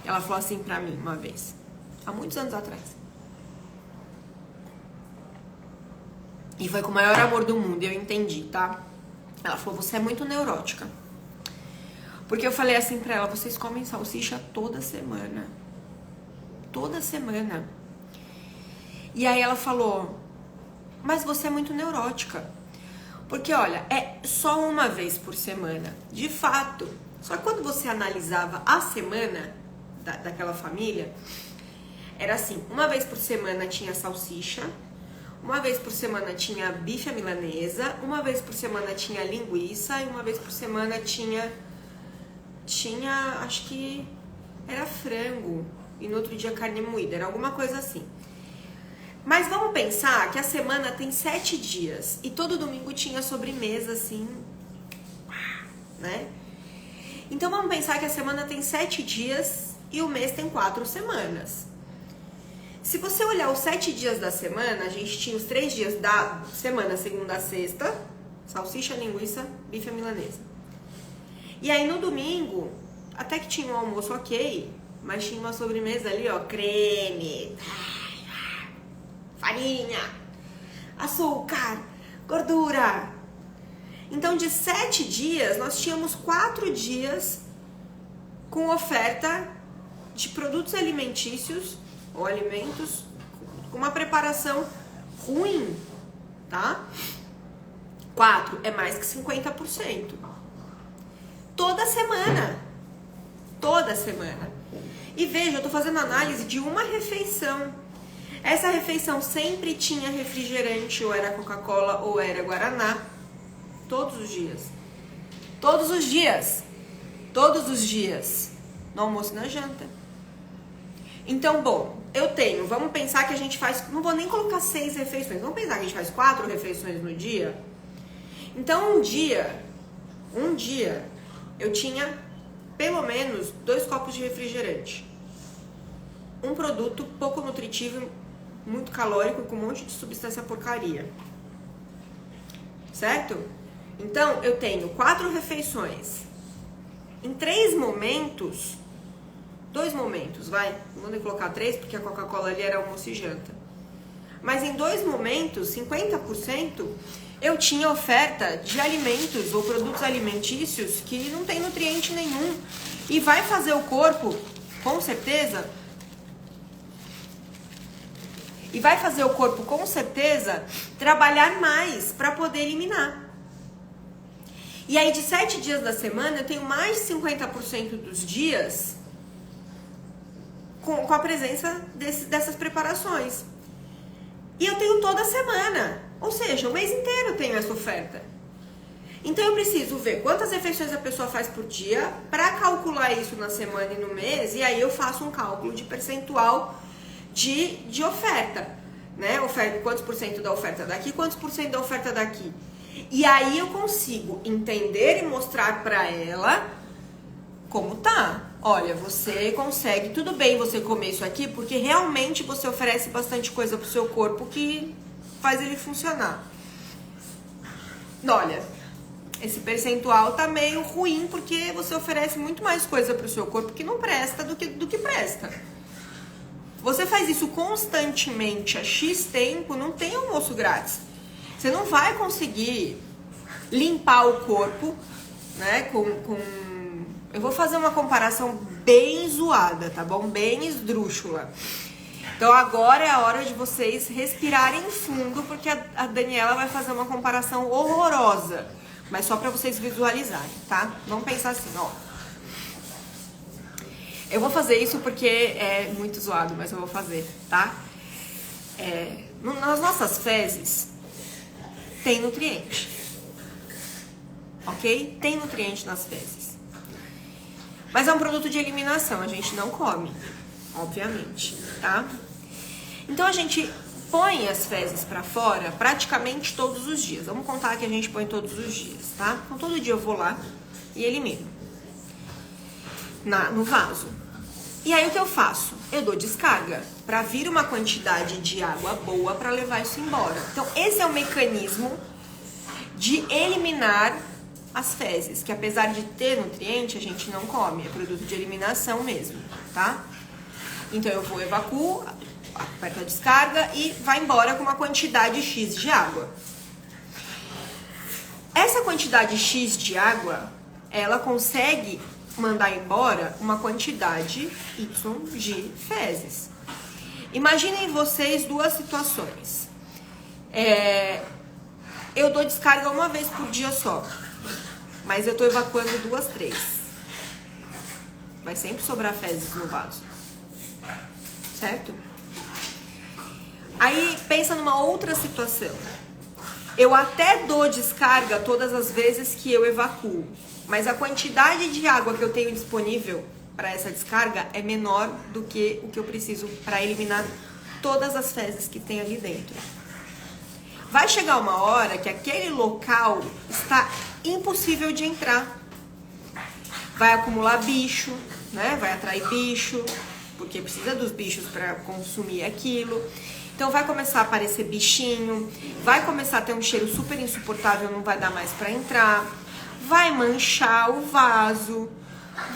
Speaker 1: Ela falou assim pra mim uma vez, há muitos anos atrás. E foi com o maior amor do mundo, eu entendi, tá? Ela falou, você é muito neurótica. Porque eu falei assim pra ela, vocês comem salsicha toda semana. Toda semana. E aí ela falou, mas você é muito neurótica. Porque, olha, é só uma vez por semana. De fato. Só que quando você analisava a semana daquela família, era assim, uma vez por semana tinha salsicha, uma vez por semana tinha bife à milanesa, uma vez por semana tinha linguiça e uma vez por semana tinha, acho que era frango e no outro dia carne moída, era alguma coisa assim. Mas vamos pensar que a semana tem 7 dias e todo domingo tinha sobremesa assim, né? Então vamos pensar que a semana tem 7 dias e o mês tem 4 semanas. Se você olhar os 7 dias da semana, a gente tinha os 3 dias da semana, segunda a sexta, salsicha, linguiça, bife à milanesa. E aí no domingo, até que tinha um almoço ok, mas tinha uma sobremesa ali, ó, creme, farinha, açúcar, gordura. Então de 7 dias, nós tínhamos 4 dias com oferta de produtos alimentícios ou alimentos com uma preparação ruim, tá? 4 é mais que 50%. Toda semana. Toda semana. E veja, eu tô fazendo análise de uma refeição. Essa refeição sempre tinha refrigerante, ou era Coca-Cola, ou era Guaraná. Todos os dias. Todos os dias. Todos os dias. No almoço e na janta. Então, bom, eu tenho, vamos pensar que a gente faz, não vou nem colocar 6 refeições, vamos pensar que a gente faz 4 refeições no dia. Então, um dia, eu tinha pelo menos 2 copos de refrigerante. Um produto pouco nutritivo, muito calórico, com um monte de substância porcaria. Certo? Então, eu tenho 4 refeições. Em 3 momentos, 2 momentos, vai, não vou nem colocar 3, porque a Coca-Cola ali era almoço e janta. Mas em 2 momentos, 50%, eu tinha oferta de alimentos ou produtos alimentícios que não tem nutriente nenhum. E vai fazer o corpo, com certeza, trabalhar mais para poder eliminar. E aí de 7 dias da semana, eu tenho mais de 50% dos dias com a presença dessas preparações. E eu tenho toda semana, ou seja, o mês inteiro eu tenho essa oferta. Então eu preciso ver quantas refeições a pessoa faz por dia para calcular isso na semana e no mês, e aí eu faço um cálculo de percentual de oferta, né? Quantos por cento da oferta daqui, quantos por cento da oferta daqui. E aí eu consigo entender e mostrar para ela como tá. Olha, você consegue, tudo bem você comer isso aqui, porque realmente você oferece bastante coisa pro seu corpo que faz ele funcionar. Olha, esse percentual tá meio ruim porque você oferece muito mais coisa pro seu corpo que não presta do que presta. Você faz isso constantemente há X tempo, não tem almoço grátis. Você não vai conseguir limpar o corpo, né, eu vou fazer uma comparação bem zoada, tá bom? Bem esdrúxula. Então agora é a hora de vocês respirarem fundo, porque a Daniela vai fazer uma comparação horrorosa. Mas só pra vocês visualizarem, tá? Vamos pensar assim, ó. Eu vou fazer isso porque é muito zoado, mas eu vou fazer, tá? Nas nossas fezes tem nutriente. Ok? Tem nutriente nas fezes. Mas é um produto de eliminação, a gente não come, obviamente, tá? Então a gente põe as fezes pra fora praticamente todos os dias. Vamos contar que a gente põe todos os dias, tá? Então todo dia eu vou lá e elimino no vaso. E aí o que eu faço? Eu dou descarga pra vir uma quantidade de água boa pra levar isso embora. Então esse é o mecanismo de eliminar as fezes, que apesar de ter nutriente, a gente não come, é produto de eliminação mesmo, tá? Então eu vou evacuo, aperto a descarga e vai embora com uma quantidade X de água. Essa quantidade X de água, ela consegue mandar embora uma quantidade Y de fezes. Imaginem vocês duas situações. Eu dou descarga uma vez por dia só, mas eu tô evacuando 2, 3. Vai sempre sobrar fezes no vaso, certo? Aí pensa numa outra situação. Eu até dou descarga todas as vezes que eu evacuo, mas a quantidade de água que eu tenho disponível para essa descarga é menor do que o que eu preciso para eliminar todas as fezes que tem ali dentro. Vai chegar uma hora que aquele local está impossível de entrar. Vai acumular bicho, né? Vai atrair bicho, porque precisa dos bichos para consumir aquilo. Então vai começar a aparecer bichinho, vai começar a ter um cheiro super insuportável, não vai dar mais para entrar, vai manchar o vaso,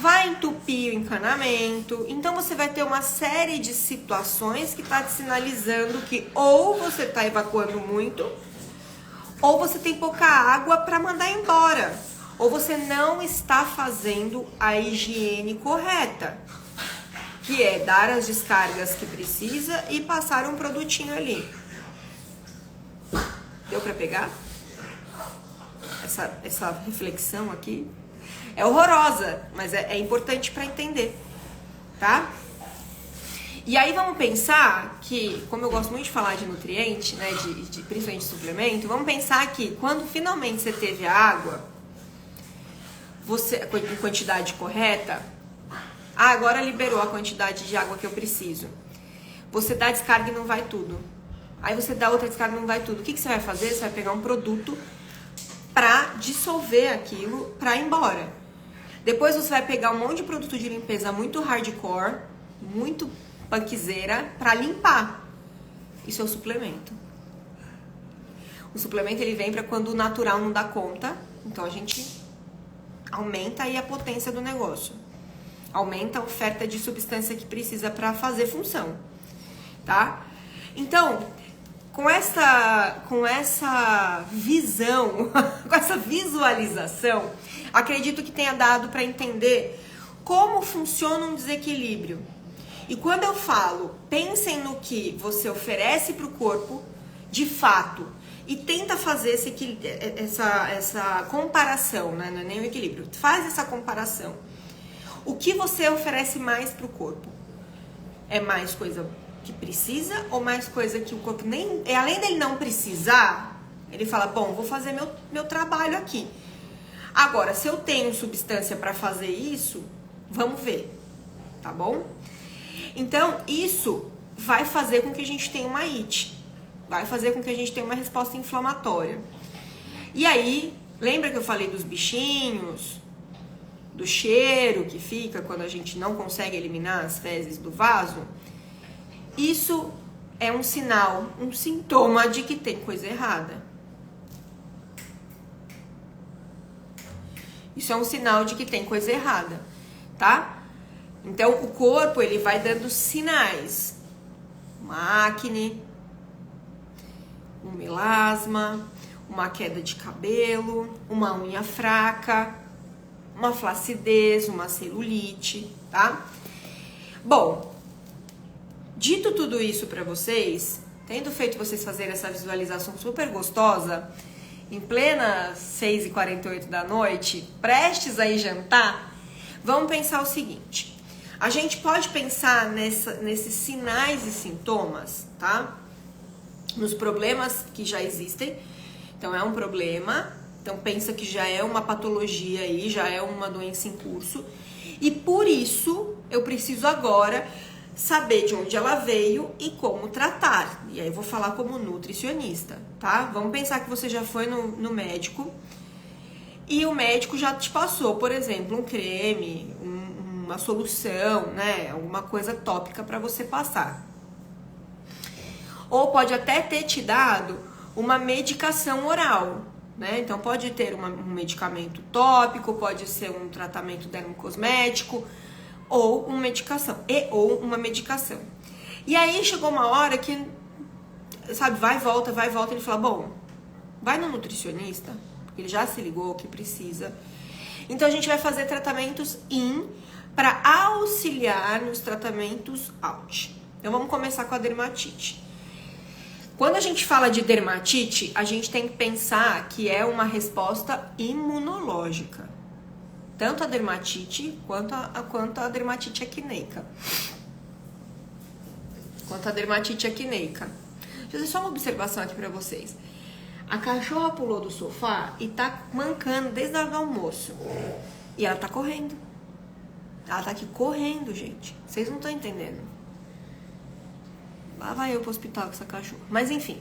Speaker 1: vai entupir o encanamento. Então você vai ter uma série de situações que está te sinalizando que ou você está evacuando muito, ou você tem pouca água para mandar embora, ou você não está fazendo a higiene correta, que é dar as descargas que precisa e passar um produtinho ali. Deu para pegar? Essa reflexão aqui é horrorosa, mas é importante para entender, tá? E aí vamos pensar que, como eu gosto muito de falar de nutriente, né, principalmente de suplemento, vamos pensar que quando finalmente você teve a água, em quantidade correta, agora liberou a quantidade de água que eu preciso. Você dá descarga e não vai tudo. Aí você dá outra descarga e não vai tudo. O que você vai fazer? Você vai pegar um produto para dissolver aquilo, para ir embora. Depois você vai pegar um monte de produto de limpeza muito hardcore, muito punkzeira, para limpar. Isso é o suplemento. O suplemento ele vem para quando o natural não dá conta. Então a gente aumenta aí a potência do negócio. Aumenta a oferta de substância que precisa para fazer função, tá? Então, com essa visão, com essa visualização, acredito que tenha dado para entender como funciona um desequilíbrio. E quando eu falo, pensem no que você oferece para o corpo, de fato, e tenta fazer essa comparação, né? Não é nem o equilíbrio, faz essa comparação. O que você oferece mais para o corpo? É mais coisa que precisa ou mais coisa que o corpo nem... Além dele não precisar, ele fala, bom, vou fazer meu trabalho aqui. Agora, se eu tenho substância para fazer isso, vamos ver, tá bom? Então, isso vai fazer com que a gente tenha uma IT. Vai fazer com que a gente tenha uma resposta inflamatória. E aí, lembra que eu falei dos bichinhos, do cheiro que fica quando a gente não consegue eliminar as fezes do vaso? Isso é um sinal, um sintoma de que tem coisa errada. Isso é um sinal de que tem coisa errada, tá? Então, o corpo, ele vai dando sinais. Uma acne, um melasma, uma queda de cabelo, uma unha fraca, uma flacidez, uma celulite, tá? Bom, dito tudo isso pra vocês, tendo feito vocês fazerem essa visualização super gostosa, em plena 6h48 da noite, prestes a ir jantar, vamos pensar o seguinte. A gente pode pensar nesses sinais e sintomas, tá? Nos problemas que já existem. Então, é um problema. Então, pensa que já é uma patologia aí, já é uma doença em curso. E por isso, eu preciso agora saber de onde ela veio e como tratar. E aí, eu vou falar como nutricionista, tá? Vamos pensar que você já foi no médico e o médico já te passou, por exemplo, um creme, uma solução, né? Alguma coisa tópica para você passar. Ou pode até ter te dado uma medicação oral, né? Então pode ter um medicamento tópico, pode ser um tratamento dermocosmético ou uma medicação, uma medicação. E aí chegou uma hora que, sabe, vai e volta, ele fala, bom, vai no nutricionista, porque ele já se ligou que precisa. Então a gente vai fazer tratamentos in para auxiliar nos tratamentos out. Então vamos começar com a dermatite. Quando a gente fala de dermatite, a gente tem que pensar que é uma resposta imunológica. Tanto a dermatite quanto a dermatite acneica. Deixa eu fazer só uma observação aqui pra vocês. A cachorra pulou do sofá e tá mancando desde a hora do almoço. E ela tá correndo. Ela tá aqui correndo, gente. Vocês não estão entendendo. Lá vai eu pro hospital com essa cachorra. Mas enfim.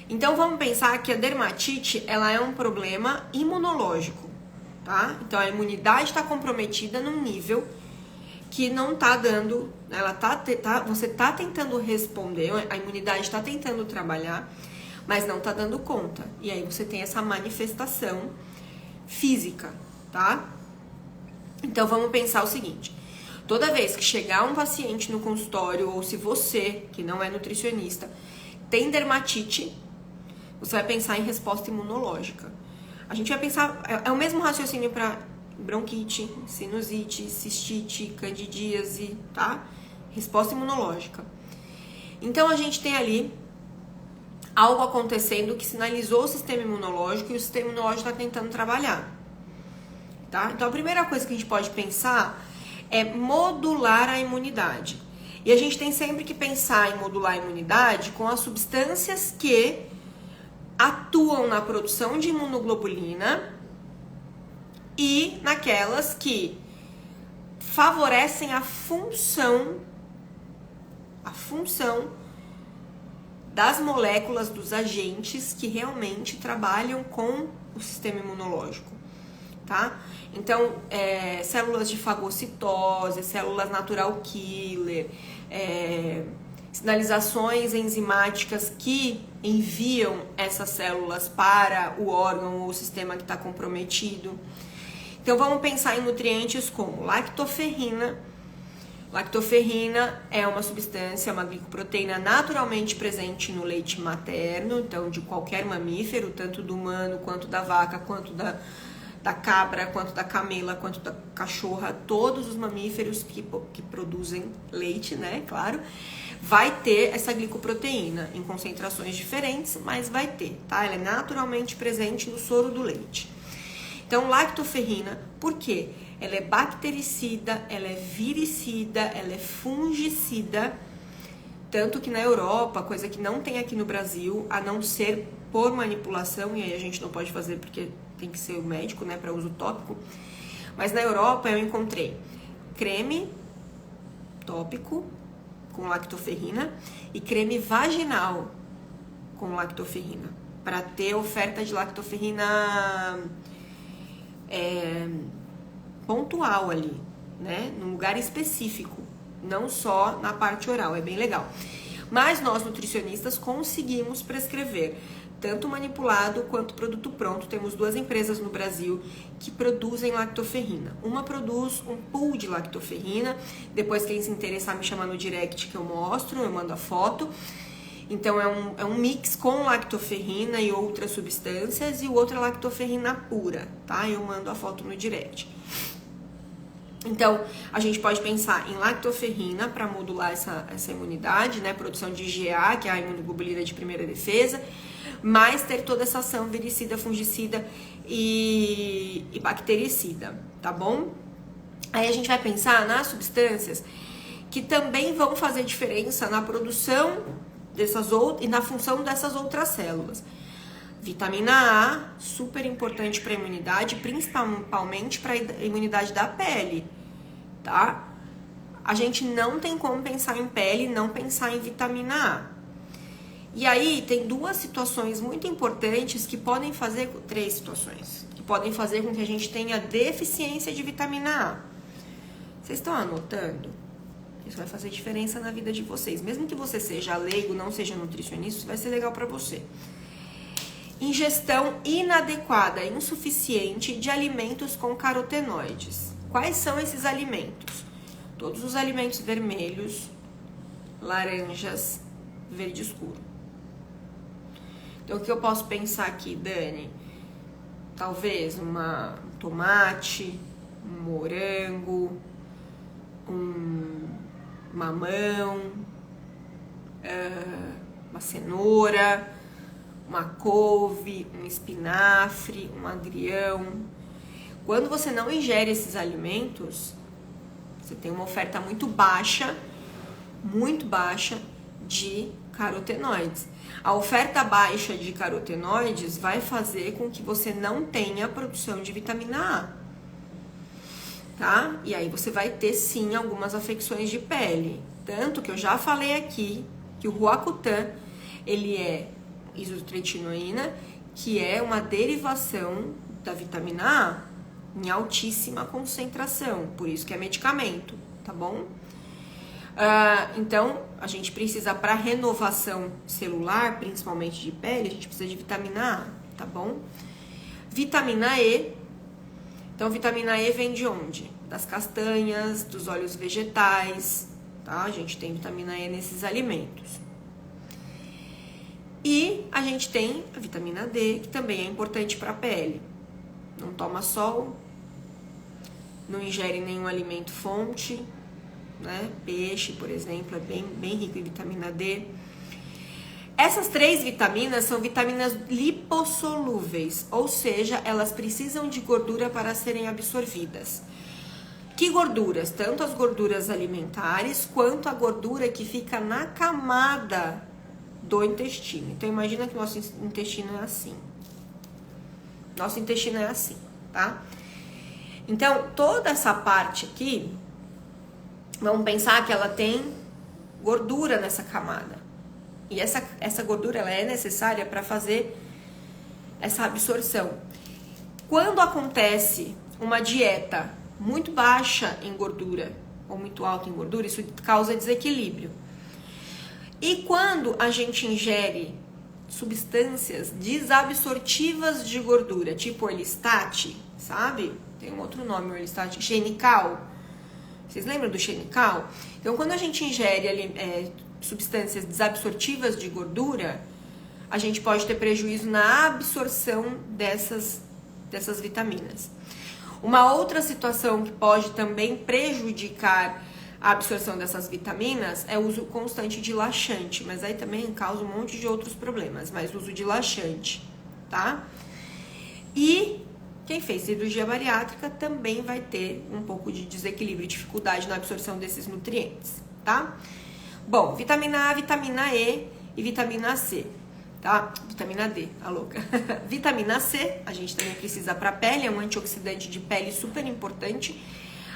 Speaker 1: Então vamos pensar que a dermatite, ela é um problema imunológico, tá? Então a imunidade está comprometida num nível que não tá dando, você tá tentando responder, a imunidade está tentando trabalhar, mas não tá dando conta. E aí você tem essa manifestação física, tá? Então vamos pensar o seguinte: toda vez que chegar um paciente no consultório, ou se você, que não é nutricionista, tem dermatite, você vai pensar em resposta imunológica. A gente vai pensar, é o mesmo raciocínio para bronquite, sinusite, cistite, candidíase, tá? Resposta imunológica. Então a gente tem ali algo acontecendo que sinalizou o sistema imunológico e o sistema imunológico está tentando trabalhar, tá? Então a primeira coisa que a gente pode pensar é modular a imunidade. E a gente tem sempre que pensar em modular a imunidade com as substâncias que atuam na produção de imunoglobulina e naquelas que favorecem a função das moléculas, dos agentes que realmente trabalham com o sistema imunológico, tá? Então, células de fagocitose, células natural killer, sinalizações enzimáticas que enviam essas células para o órgão ou o sistema que está comprometido. Então, vamos pensar em nutrientes como lactoferrina. Lactoferrina é uma substância, uma glicoproteína naturalmente presente no leite materno, então de qualquer mamífero, tanto do humano, quanto da vaca, quanto da cabra, quanto da camela, quanto da cachorra, todos os mamíferos que produzem leite, né, claro, vai ter essa glicoproteína em concentrações diferentes, mas vai ter, tá? Ela é naturalmente presente no soro do leite. Então, lactoferrina, por quê? Ela é bactericida, ela é viricida, ela é fungicida, tanto que na Europa, coisa que não tem aqui no Brasil, a não ser por manipulação, e aí a gente não pode fazer porque tem que ser o médico, né, para uso tópico. Mas na Europa eu encontrei creme tópico com lactoferrina e creme vaginal com lactoferrina, para ter oferta de lactoferrina pontual ali, né, num lugar específico, não só na parte oral, é bem legal. Mas nós nutricionistas conseguimos prescrever tanto manipulado quanto produto pronto. Temos 2 empresas no Brasil que produzem lactoferrina. Uma produz um pool de lactoferrina, depois quem se interessar me chama no direct que eu mostro, eu mando a foto. Então é um mix com lactoferrina e outras substâncias, e o outro é lactoferrina pura, tá? Eu mando a foto no direct. Então, a gente pode pensar em lactoferrina para modular essa imunidade, né? Produção de IgA, que é a imunoglobulina de primeira defesa, mas ter toda essa ação viricida, fungicida e bactericida, tá bom? Aí a gente vai pensar nas substâncias que também vão fazer diferença na produção e na função dessas outras células. Vitamina A, super importante para a imunidade, principalmente para a imunidade da pele, tá? A gente não tem como pensar em pele e não pensar em vitamina A. E aí tem 2 situações muito importantes que podem fazer, 3 situações, que podem fazer com que a gente tenha deficiência de vitamina A. Vocês estão anotando? Isso vai fazer diferença na vida de vocês. Mesmo que você seja leigo, não seja nutricionista, isso vai ser legal para você. ingestão inadequada, insuficiente de alimentos com carotenoides. Quais são esses alimentos? Todos os alimentos vermelhos, laranjas, verde escuro. Então, o que eu posso pensar aqui, Dani? Talvez um tomate, um morango, um mamão, uma cenoura, uma couve, um espinafre, um agrião. Quando você não ingere esses alimentos, você tem uma oferta muito baixa de carotenoides. A oferta baixa de carotenoides vai fazer com que você não tenha produção de vitamina A, tá? E aí você vai ter sim algumas afecções de pele. Tanto que eu já falei aqui que o Roacutan, ele é isotretinoína, que é uma derivação da vitamina A em altíssima concentração, por isso que é medicamento, tá bom? Então, a gente precisa, para renovação celular, principalmente de pele, a gente precisa de vitamina A, tá bom? Vitamina E. Então, vitamina E vem de onde? Das castanhas, dos óleos vegetais, tá? A gente tem vitamina E nesses alimentos. E a gente tem a vitamina D, que também é importante para a pele. Não toma sol, não ingere nenhum alimento fonte, né? Peixe, por exemplo, é bem rico em vitamina D. Essas 3 vitaminas são vitaminas lipossolúveis, ou seja, elas precisam de gordura para serem absorvidas. Que gorduras? Tanto as gorduras alimentares, quanto a gordura que fica na camada do intestino. Então, imagina que nosso intestino é assim. Nosso intestino é assim, tá? Então, toda essa parte aqui, vamos pensar que ela tem gordura nessa camada. E essa gordura, ela é necessária para fazer essa absorção. Quando acontece uma dieta muito baixa em gordura, ou muito alta em gordura, isso causa desequilíbrio. E quando a gente ingere substâncias desabsortivas de gordura, tipo Orlistat, sabe? Tem um outro nome, Orlistat, Xenical. Vocês lembram do Xenical? Então, quando a gente ingere substâncias desabsortivas de gordura, a gente pode ter prejuízo na absorção dessas vitaminas. Uma outra situação que pode também prejudicar a absorção dessas vitaminas é o uso constante de laxante, mas aí também causa um monte de outros problemas, mas o uso de laxante, tá? E quem fez cirurgia bariátrica também vai ter um pouco de desequilíbrio e dificuldade na absorção desses nutrientes, tá? Bom, vitamina A, vitamina E e vitamina C, tá? Vitamina D, a louca. Vitamina C, a gente também precisa para a pele, é um antioxidante de pele super importante,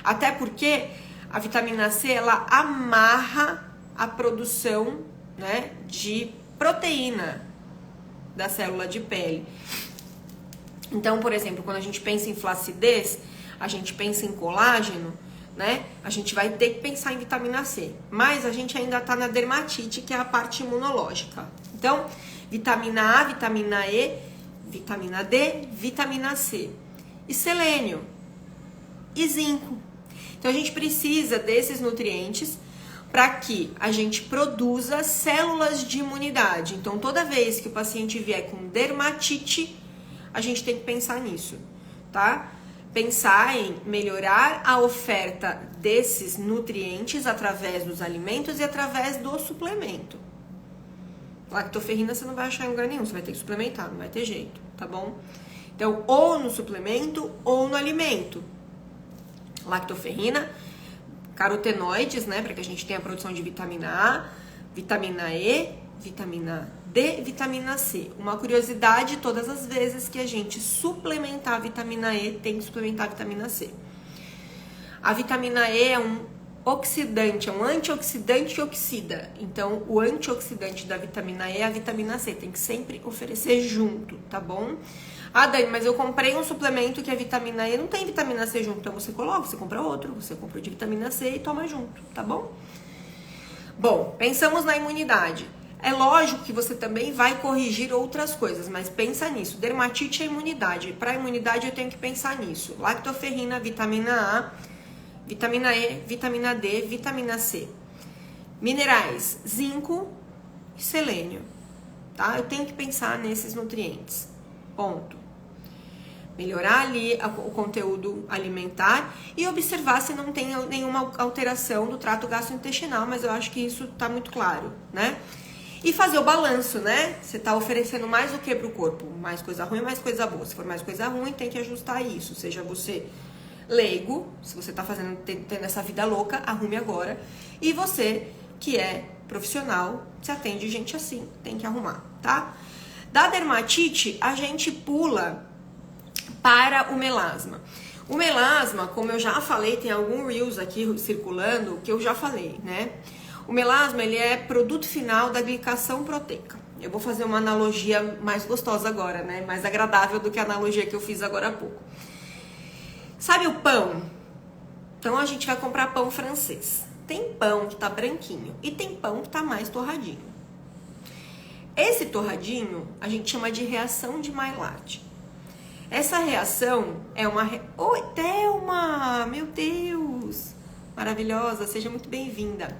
Speaker 1: até porque a vitamina C, ela amarra a produção, né, de proteína da célula de pele. Então, por exemplo, quando a gente pensa em flacidez, a gente pensa em colágeno, né? A gente vai ter que pensar em vitamina C. Mas a gente ainda tá na dermatite, que é a parte imunológica. Então, vitamina A, vitamina E, vitamina D, vitamina C. E selênio. E zinco. Então, a gente precisa desses nutrientes para que a gente produza células de imunidade. Então, toda vez que o paciente vier com dermatite, a gente tem que pensar nisso, tá? Pensar em melhorar a oferta desses nutrientes através dos alimentos e através do suplemento. Lactoferrina você não vai achar em lugar nenhum, você vai ter que suplementar, não vai ter jeito, tá bom? Então, ou no suplemento ou no alimento. Lactoferrina, carotenoides, né, para que a gente tenha a produção de vitamina A, vitamina E, vitamina D, vitamina C. Uma curiosidade, todas as vezes que a gente suplementar a vitamina E, tem que suplementar a vitamina C. A vitamina E é um oxidante, é um antioxidante que oxida. Então, o antioxidante da vitamina E é a vitamina C. Tem que sempre oferecer junto, tá bom? Ah, Dani, mas eu comprei um suplemento que é vitamina E, não tem vitamina C junto. Então, você coloca, você compra outro, você compra de vitamina C e toma junto, tá bom? Bom, pensamos na imunidade. É lógico que você também vai corrigir outras coisas, mas pensa nisso. Dermatite é imunidade. Para imunidade eu tenho que pensar nisso. Lactoferrina, vitamina A, vitamina E, vitamina D, vitamina C. Minerais, zinco e selênio. Tá? Eu tenho que pensar nesses nutrientes. Ponto. Melhorar ali o conteúdo alimentar e observar se não tem nenhuma alteração do trato gastrointestinal, mas eu acho que isso tá muito claro, né? E fazer o balanço, né? Você tá oferecendo mais o que pro corpo? Mais coisa ruim, mais coisa boa. Se for mais coisa ruim, tem que ajustar isso. Seja você leigo, se você tá tendo essa vida louca, arrume agora. E você, que é profissional, se atende gente assim, tem que arrumar, tá? Da dermatite, a gente pula para o melasma. O melasma, como eu já falei, tem algum Reels aqui circulando que eu já falei, né? O melasma, ele é produto final da glicação proteica. Eu vou fazer uma analogia mais gostosa agora, né? Mais agradável do que a analogia que eu fiz agora há pouco. Sabe o pão? Então a gente vai comprar pão francês. Tem pão que tá branquinho e tem pão que tá mais torradinho. Esse torradinho a gente chama de reação de Maillard. Essa reação é uma... Oi, Thelma! Meu Deus! Maravilhosa, seja muito bem-vinda.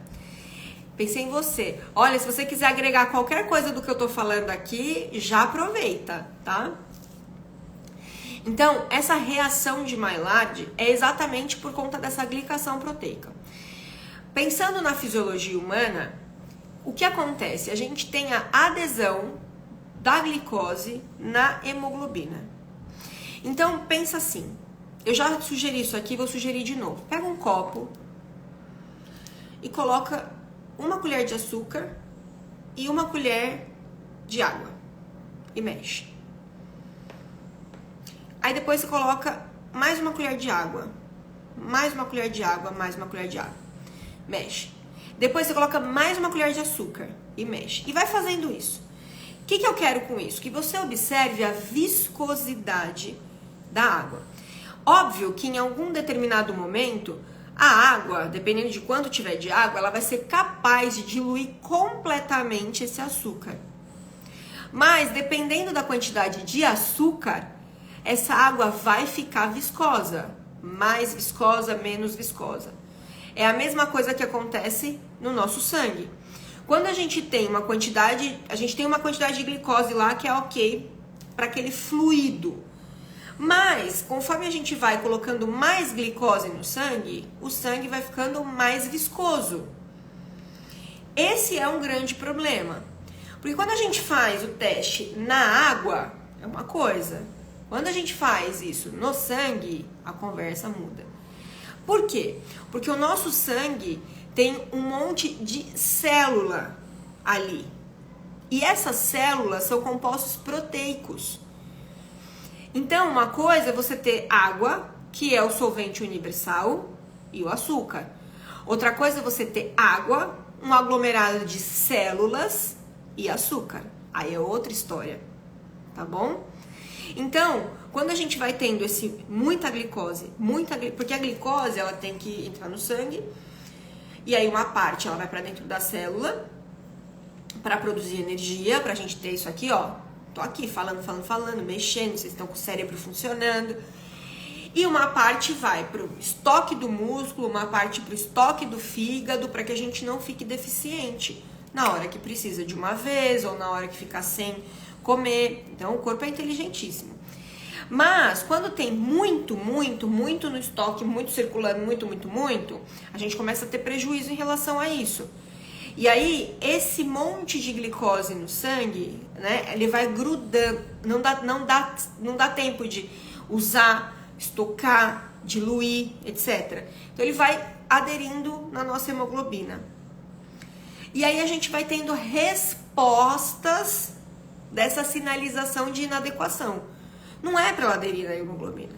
Speaker 1: Pensei em você. Olha, se você quiser agregar qualquer coisa do que eu tô falando aqui, já aproveita, tá? Então, essa reação de Maillard é exatamente por conta dessa glicação proteica. Pensando na fisiologia humana, o que acontece? A gente tem a adesão da glicose na hemoglobina. Então, pensa assim. Eu já sugeri isso aqui, vou sugerir de novo. Pega um copo e coloca uma colher de açúcar e uma colher de água e mexe. Aí depois você coloca mais uma colher de água, mais uma colher de água, mais uma colher de água, mexe. Depois você coloca mais uma colher de açúcar e mexe. E vai fazendo isso. O que eu quero com isso? Que você observe a viscosidade da água. Óbvio que em algum determinado momento a água, dependendo de quanto tiver de água, ela vai ser capaz de diluir completamente esse açúcar. Mas, dependendo da quantidade de açúcar, essa água vai ficar viscosa. Mais viscosa, menos viscosa. É a mesma coisa que acontece no nosso sangue. Quando a gente tem uma quantidade de glicose lá que é ok para aquele fluido. Mas, conforme a gente vai colocando mais glicose no sangue, o sangue vai ficando mais viscoso. Esse é um grande problema. Porque quando a gente faz o teste na água, é uma coisa. Quando a gente faz isso no sangue, a conversa muda. Por quê? Porque o nosso sangue tem um monte de célula ali. E essas células são compostos proteicos. Então, uma coisa é você ter água, que é o solvente universal, e o açúcar. Outra coisa é você ter água, um aglomerado de células e açúcar. Aí é outra história, tá bom? Então, quando a gente vai tendo muita glicose, porque a glicose ela tem que entrar no sangue, e aí uma parte ela vai para dentro da célula para produzir energia, pra gente ter isso aqui, ó. Tô aqui falando, mexendo, vocês estão com o cérebro funcionando. E uma parte vai pro estoque do músculo, uma parte pro estoque do fígado, para que a gente não fique deficiente na hora que precisa de uma vez ou na hora que ficar sem comer. Então o corpo é inteligentíssimo. Mas quando tem muito no estoque, muito circulando, muito, a gente começa a ter prejuízo em relação a isso. E aí, esse monte de glicose no sangue, né, ele vai grudando, não dá tempo de usar, estocar, diluir, etc. Então, ele vai aderindo na nossa hemoglobina. E aí, a gente vai tendo respostas dessa sinalização de inadequação. Não é para ela aderir na hemoglobina.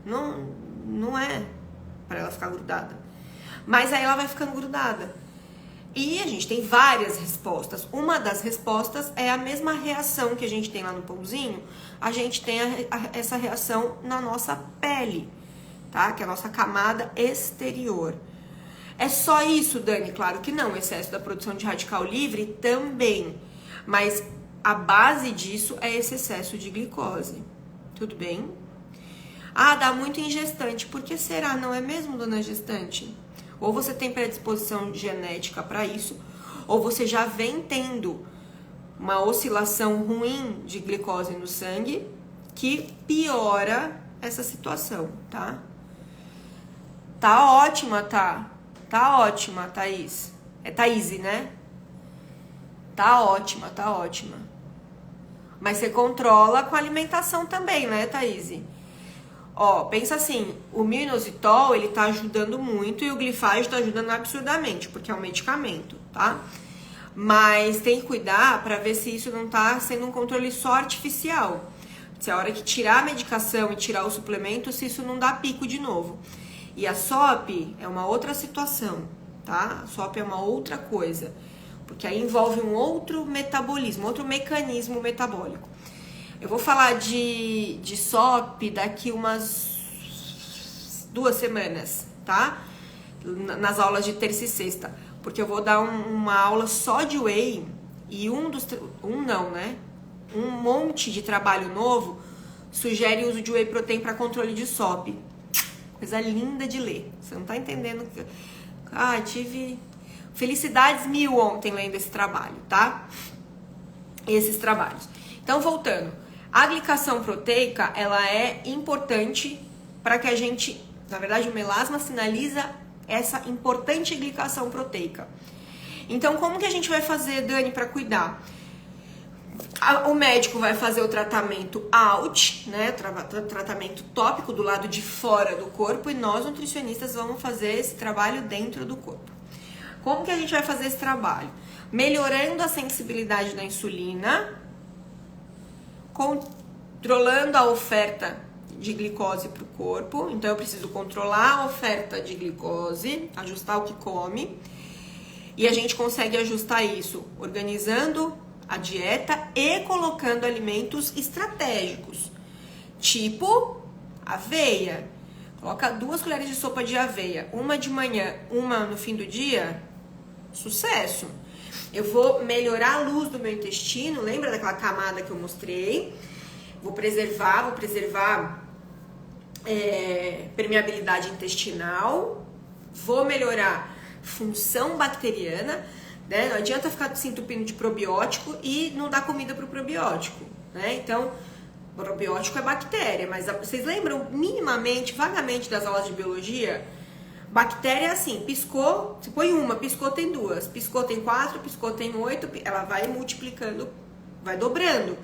Speaker 1: Não é para ela ficar grudada. Mas aí ela vai ficando grudada. E a gente tem várias respostas. Uma das respostas é a mesma reação que a gente tem lá no pãozinho. A gente tem essa reação na nossa pele, tá? Que é a nossa camada exterior. É só isso, Dani? Claro que não. O excesso da produção de radical livre também. Mas a base disso é esse excesso de glicose. Tudo bem? Ah, dá muito em gestante. Por que será? Não é mesmo, dona gestante? Ou você tem predisposição genética para isso, ou você já vem tendo uma oscilação ruim de glicose no sangue que piora essa situação, tá? Tá ótima, tá? Tá ótima, Thaís. É Thaís, né? Tá ótima, tá ótima. Mas você controla com a alimentação também, né, Thaís? Ó, pensa assim, o minoxidil, ele tá ajudando muito e o glifage tá ajudando absurdamente, porque é um medicamento, tá? Mas tem que cuidar para ver se isso não tá sendo um controle só artificial. Se a hora que tirar a medicação e tirar o suplemento, se isso não dá pico de novo. E a SOP é uma outra situação, tá? A SOP é uma outra coisa, porque aí envolve um outro metabolismo, outro mecanismo metabólico. Eu vou falar de SOP daqui umas 2 semanas, tá? Nas aulas de terça e sexta. Porque eu vou dar uma aula só de whey e um monte de trabalho novo sugere o uso de whey protein para controle de SOP. Coisa linda de ler. Você não tá entendendo. Tive felicidades 1000 ontem lendo esse trabalho, tá? Esses trabalhos. Então, voltando. A glicação proteica, ela é importante para que a gente... Na verdade, o melasma sinaliza essa importante glicação proteica. Então, como que a gente vai fazer, Dani, para cuidar? O médico vai fazer o tratamento out, né? O tratamento tópico do lado de fora do corpo, e nós, nutricionistas, vamos fazer esse trabalho dentro do corpo. Como que a gente vai fazer esse trabalho? Melhorando a sensibilidade da insulina, controlando a oferta de glicose para o corpo. Então, eu preciso controlar a oferta de glicose, ajustar o que come. E a gente consegue ajustar isso organizando a dieta e colocando alimentos estratégicos, tipo aveia. Coloca 2 colheres de sopa de aveia, uma de manhã, uma no fim do dia, sucesso. Eu vou melhorar a luz do meu intestino, lembra daquela camada que eu mostrei? Vou preservar permeabilidade intestinal, vou melhorar função bacteriana, né? Não adianta ficar se entupindo de probiótico e não dar comida para o probiótico, né? Então, probiótico é bactéria, mas vocês lembram minimamente, vagamente das aulas de biologia? Bactéria é assim, piscou, você põe uma, piscou tem 2, piscou tem 4, piscou tem 8, ela vai multiplicando, vai dobrando.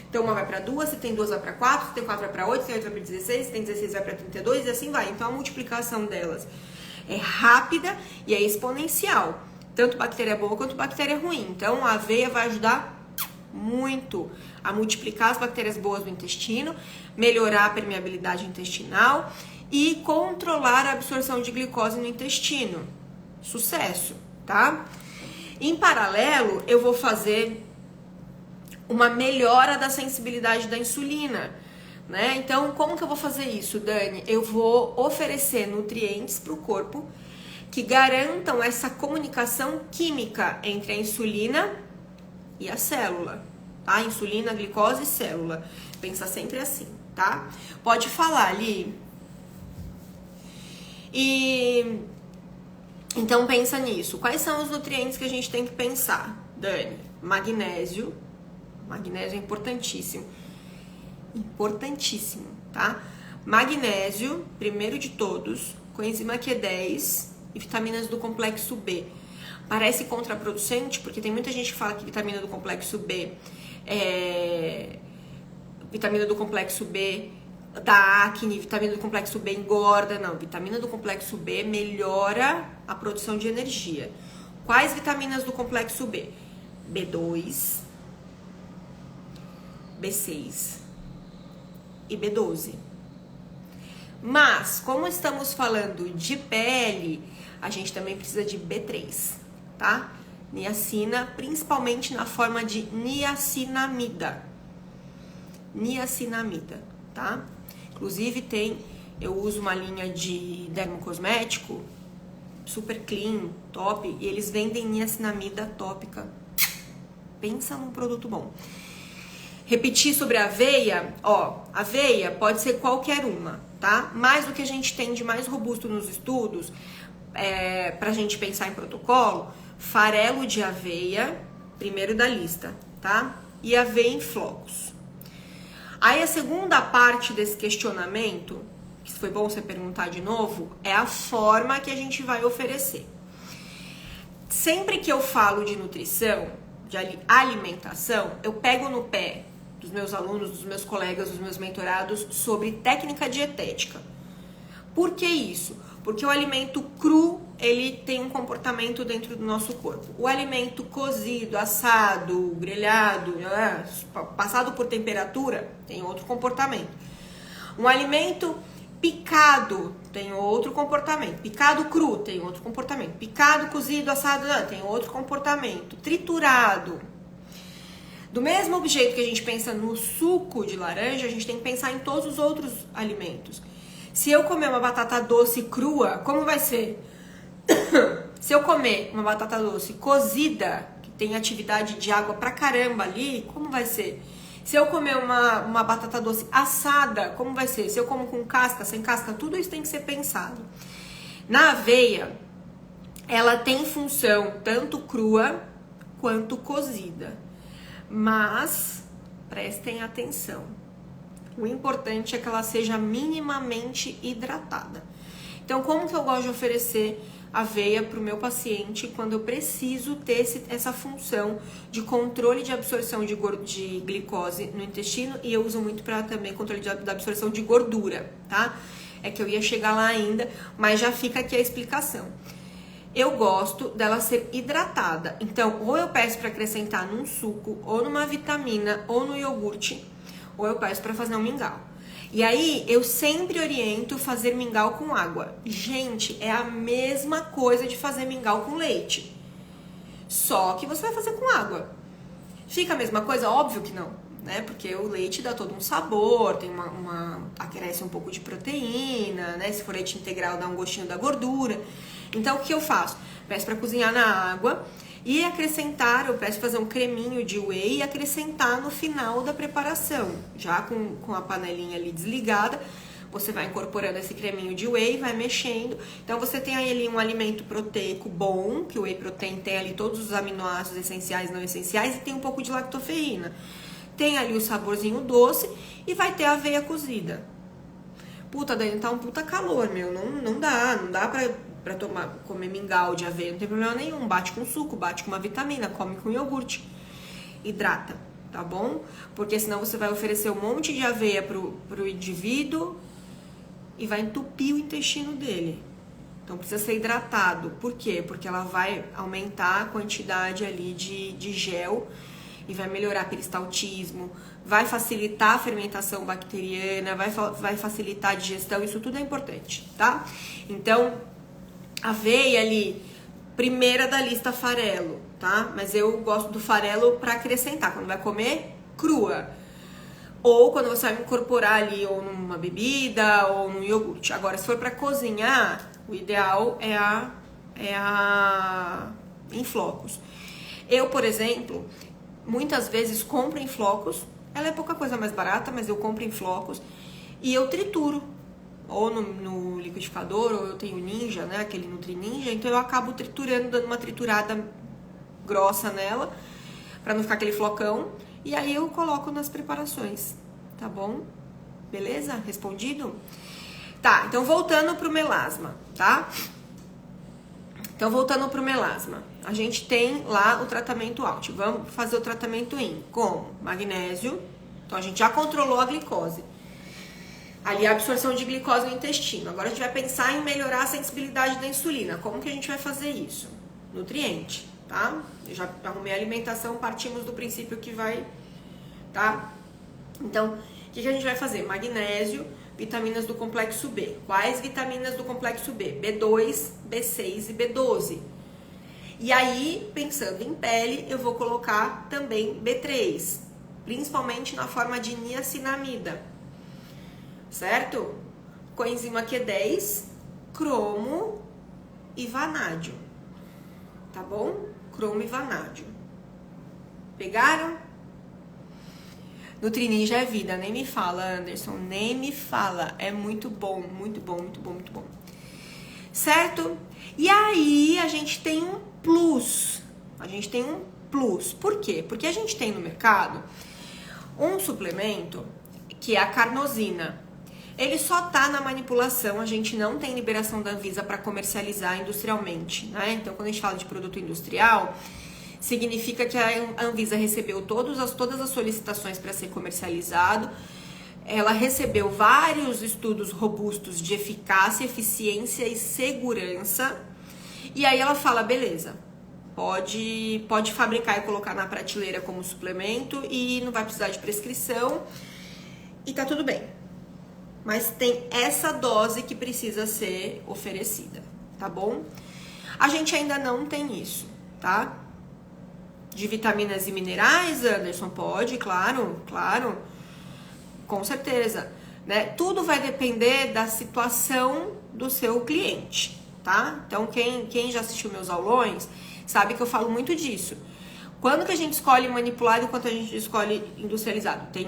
Speaker 1: Então, uma vai para 2, se tem 2 vai para 4, se tem 4 vai para 8, se tem 8 vai para 16, se tem 16 vai para 32 e assim vai. Então, a multiplicação delas é rápida e é exponencial. Tanto bactéria boa quanto bactéria ruim. Então, a aveia vai ajudar muito a multiplicar as bactérias boas no intestino, melhorar a permeabilidade intestinal e controlar a absorção de glicose no intestino. Sucesso, tá? Em paralelo, eu vou fazer uma melhora da sensibilidade da insulina, né? Então, como que eu vou fazer isso, Dani? Eu vou oferecer nutrientes para o corpo que garantam essa comunicação química entre a insulina e a célula, tá? Insulina, glicose e célula. Pensa sempre assim, tá? Pode falar, Li. E então pensa nisso. Quais são os nutrientes que a gente tem que pensar, Dani? Magnésio. Magnésio é importantíssimo. Importantíssimo, tá? Magnésio, primeiro de todos, coenzima Q10 e vitaminas do complexo B. Parece contraproducente, porque tem muita gente que fala que vitamina do complexo B vitamina do complexo B dá acne, vitamina do complexo B engorda. Não, vitamina do complexo B melhora a produção de energia. Quais vitaminas do complexo B? B2, B6 e B12. Mas, como estamos falando de pele, a gente também precisa de B3, tá? Niacina, principalmente na forma de niacinamida. Niacinamida, tá? Inclusive eu uso uma linha de dermocosmético super clean, top, e eles vendem niacinamida tópica. Pensa num produto bom. Repetir sobre a aveia, ó, aveia pode ser qualquer uma, tá? Mas o que a gente tem de mais robusto nos estudos, pra gente pensar em protocolo, farelo de aveia, primeiro da lista, tá? E aveia em flocos. Aí a segunda parte desse questionamento, que foi bom você perguntar de novo, é a forma que a gente vai oferecer. Sempre que eu falo de nutrição, de alimentação, eu pego no pé dos meus alunos, dos meus colegas, dos meus mentorados sobre técnica dietética. Por que isso? Porque o alimento cru, ele tem um comportamento dentro do nosso corpo. O alimento cozido, assado, grelhado, passado por temperatura, tem outro comportamento. Um alimento picado tem outro comportamento. Picado cru tem outro comportamento. Picado, cozido, assado tem outro comportamento. Triturado. Do mesmo jeito que a gente pensa no suco de laranja, a gente tem que pensar em todos os outros alimentos. Se eu comer uma batata doce crua, como vai ser? Se eu comer uma batata doce cozida, que tem atividade de água pra caramba ali, como vai ser? Se eu comer uma batata doce assada, como vai ser? Se eu como com casca, sem casca, tudo isso tem que ser pensado. Na aveia, ela tem função tanto crua quanto cozida. Mas, prestem atenção. O importante é que ela seja minimamente hidratada. Então, como que eu gosto de oferecer aveia para o meu paciente quando eu preciso ter essa função de controle de absorção de glicose no intestino, e eu uso muito para também controle da absorção de gordura, tá? É que eu ia chegar lá ainda, mas já fica aqui a explicação. Eu gosto dela ser hidratada, então ou eu peço para acrescentar num suco, ou numa vitamina, ou no iogurte, ou eu peço para fazer um mingau. E aí, eu sempre oriento fazer mingau com água. Gente, é a mesma coisa de fazer mingau com leite. Só que você vai fazer com água. Fica a mesma coisa? Óbvio que não, né? Porque o leite dá todo um sabor, tem acresce um pouco de proteína, né? Se for leite integral, dá um gostinho da gordura. Então, o que eu faço? Peço para cozinhar na água e acrescentar, eu peço fazer um creminho de whey e acrescentar no final da preparação. Já com a panelinha ali desligada, você vai incorporando esse creminho de whey, vai mexendo. Então, você tem aí ali um alimento proteico bom, que o whey protein tem ali todos os aminoácidos essenciais e não essenciais, e tem um pouco de lactoferrina. Tem ali o saborzinho doce e vai ter a aveia cozida. Puta, Dani, tá um puta calor, meu. Não dá pra comer mingau de aveia, não tem problema nenhum. Bate com suco, bate com uma vitamina, come com iogurte. Hidrata, tá bom? Porque senão você vai oferecer um monte de aveia pro indivíduo e vai entupir o intestino dele. Então precisa ser hidratado. Por quê? Porque ela vai aumentar a quantidade ali de gel e vai melhorar peristaltismo, vai facilitar a fermentação bacteriana, vai facilitar a digestão, isso tudo é importante, tá? Então, aveia ali, primeira da lista, farelo, tá? Mas eu gosto do farelo para acrescentar, quando vai comer, crua. Ou quando você vai incorporar ali, ou numa bebida, ou num iogurte. Agora, se for para cozinhar, o ideal é a em flocos. Eu, por exemplo, muitas vezes compro em flocos, ela é pouca coisa mais barata, mas eu compro em flocos e eu trituro, ou no liquidificador, ou eu tenho Ninja, né, aquele Nutri Ninja, então eu acabo triturando, dando uma triturada grossa nela, pra não ficar aquele flocão, e aí eu coloco nas preparações, tá bom? Beleza? Respondido? Tá, então voltando pro melasma, tá? Então, voltando pro melasma, a gente tem lá o tratamento out. Vamos fazer o tratamento in com magnésio. Então, a gente já controlou a glicose. Ali, a absorção de glicose no intestino. Agora, a gente vai pensar em melhorar a sensibilidade da insulina. Como que a gente vai fazer isso? Nutriente, tá? Eu já arrumei a alimentação, partimos do princípio que vai, tá? Então, o que a gente vai fazer? Magnésio, vitaminas do complexo B. Quais vitaminas do complexo B? B2, B6 e B12. E aí, pensando em pele, eu vou colocar também B3, principalmente na forma de niacinamida, certo? Coenzima Q10, cromo e vanádio, tá bom? Cromo e vanádio. Pegaram? Nutrininja é vida, nem me fala, Anderson, nem me fala. É muito bom, muito bom, muito bom, muito bom. Certo? E aí a gente tem um plus. A gente tem um plus. Por quê? Porque a gente tem no mercado um suplemento que é a carnosina. Ele só tá na manipulação, a gente não tem liberação da Anvisa para comercializar industrialmente, né? Então, quando a gente fala de produto industrial, significa que a Anvisa recebeu todas as solicitações para ser comercializado, ela recebeu vários estudos robustos de eficácia, eficiência e segurança, e aí ela fala, beleza, pode fabricar e colocar na prateleira como suplemento e não vai precisar de prescrição e tá tudo bem. Mas tem essa dose que precisa ser oferecida, tá bom? A gente ainda não tem isso, tá? De vitaminas e minerais, Anderson, pode, claro, com certeza, né? Tudo vai depender da situação do seu cliente, tá? Então, quem já assistiu meus aulões sabe que eu falo muito disso. Quando que a gente escolhe manipulado e quando a gente escolhe industrializado? Tem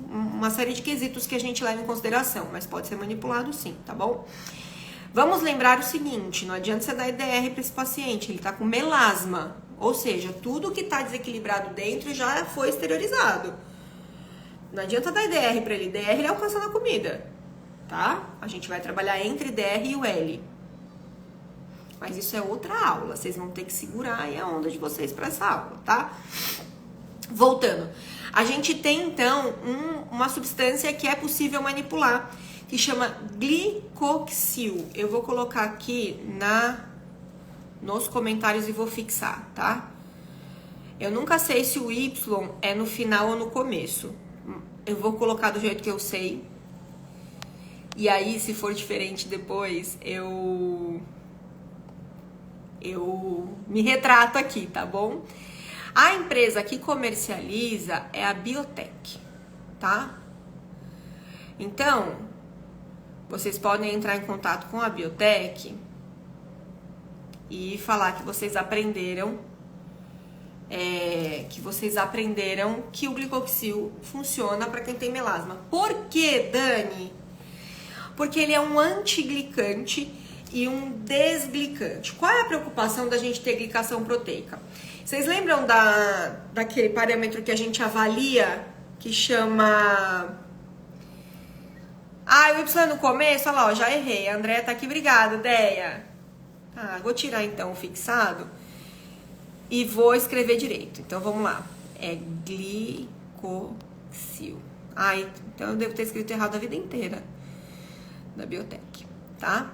Speaker 1: uma série de quesitos que a gente leva em consideração, mas pode ser manipulado sim, tá bom? Vamos lembrar o seguinte, não adianta você dar IDR para esse paciente, ele tá com melasma, ou seja, tudo que tá desequilibrado dentro já foi exteriorizado. Não adianta dar IDR para ele, IDR ele alcança na comida, tá? A gente vai trabalhar entre IDR e o L. Mas isso é outra aula, vocês vão ter que segurar aí a onda de vocês para essa aula, tá? Voltando, a gente tem então uma substância que é possível manipular, que chama glicoxil. Eu vou colocar aqui nos comentários e vou fixar, tá? Eu nunca sei se o Y é no final ou no começo. Eu vou colocar do jeito que eu sei. E aí, se for diferente depois, eu me retrato aqui, tá bom? A empresa que comercializa é a Biotech, tá? Então, vocês podem entrar em contato com a Biotech e falar que vocês aprenderam que o glicoxil funciona para quem tem melasma. Por que, Dani? Porque ele é um antiglicante e um desglicante. Qual é a preocupação da gente ter glicação proteica? Vocês lembram daquele parâmetro que a gente avalia, que chama... Ah, o Y no começo? Olha lá, ó, já errei. A Andréia tá aqui, obrigada, Deia. Ah, vou tirar então o fixado e vou escrever direito. Então, vamos lá. É glicoxil. Ah, então eu devo ter escrito errado a vida inteira. Da Biotech, tá?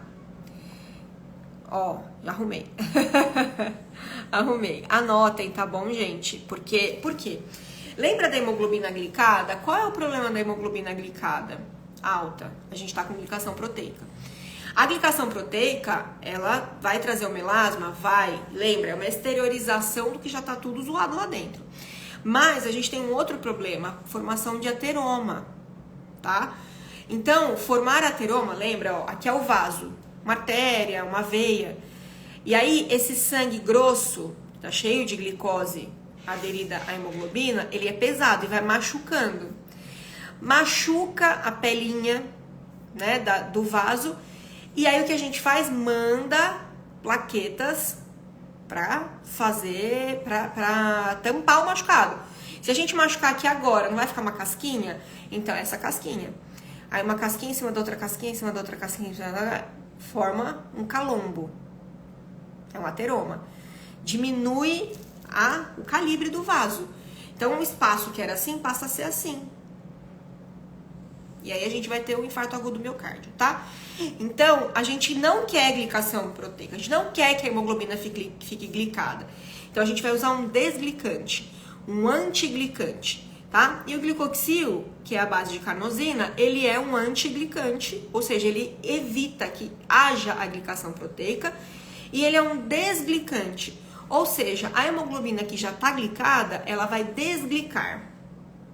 Speaker 1: Ó, já arrumei. Arrumei. Anotem, tá bom, gente? Por quê? Lembra da hemoglobina glicada? Qual é o problema da hemoglobina glicada? Alta. A gente tá com glicação proteica. A glicação proteica, ela vai trazer o melasma? Vai. Lembra, é uma exteriorização do que já tá tudo zoado lá dentro. Mas a gente tem um outro problema, formação de ateroma, tá? Então, formar ateroma, lembra, ó, aqui é o vaso, uma artéria, uma veia. E aí, esse sangue grosso, tá cheio de glicose aderida à hemoglobina, ele é pesado e vai machucando. Machuca a pelinha, né, do vaso. E aí, o que a gente faz? Manda plaquetas pra tampar o machucado. Se a gente machucar aqui agora, não vai ficar uma casquinha? Então, essa casquinha. Aí, uma casquinha em cima da outra casquinha, em cima da outra casquinha, forma um calombo. É um ateroma. Diminui o calibre do vaso. Então, um espaço que era assim, passa a ser assim. E aí, a gente vai ter um infarto agudo do miocárdio, tá? Então, a gente não quer glicação proteica. A gente não quer que a hemoglobina fique glicada. Então, a gente vai usar um desglicante, um antiglicante, tá? E o glicoxil, que é a base de carnosina, ele é um antiglicante, ou seja, ele evita que haja a glicação proteica e ele é um desglicante, ou seja, a hemoglobina que já está glicada, ela vai desglicar,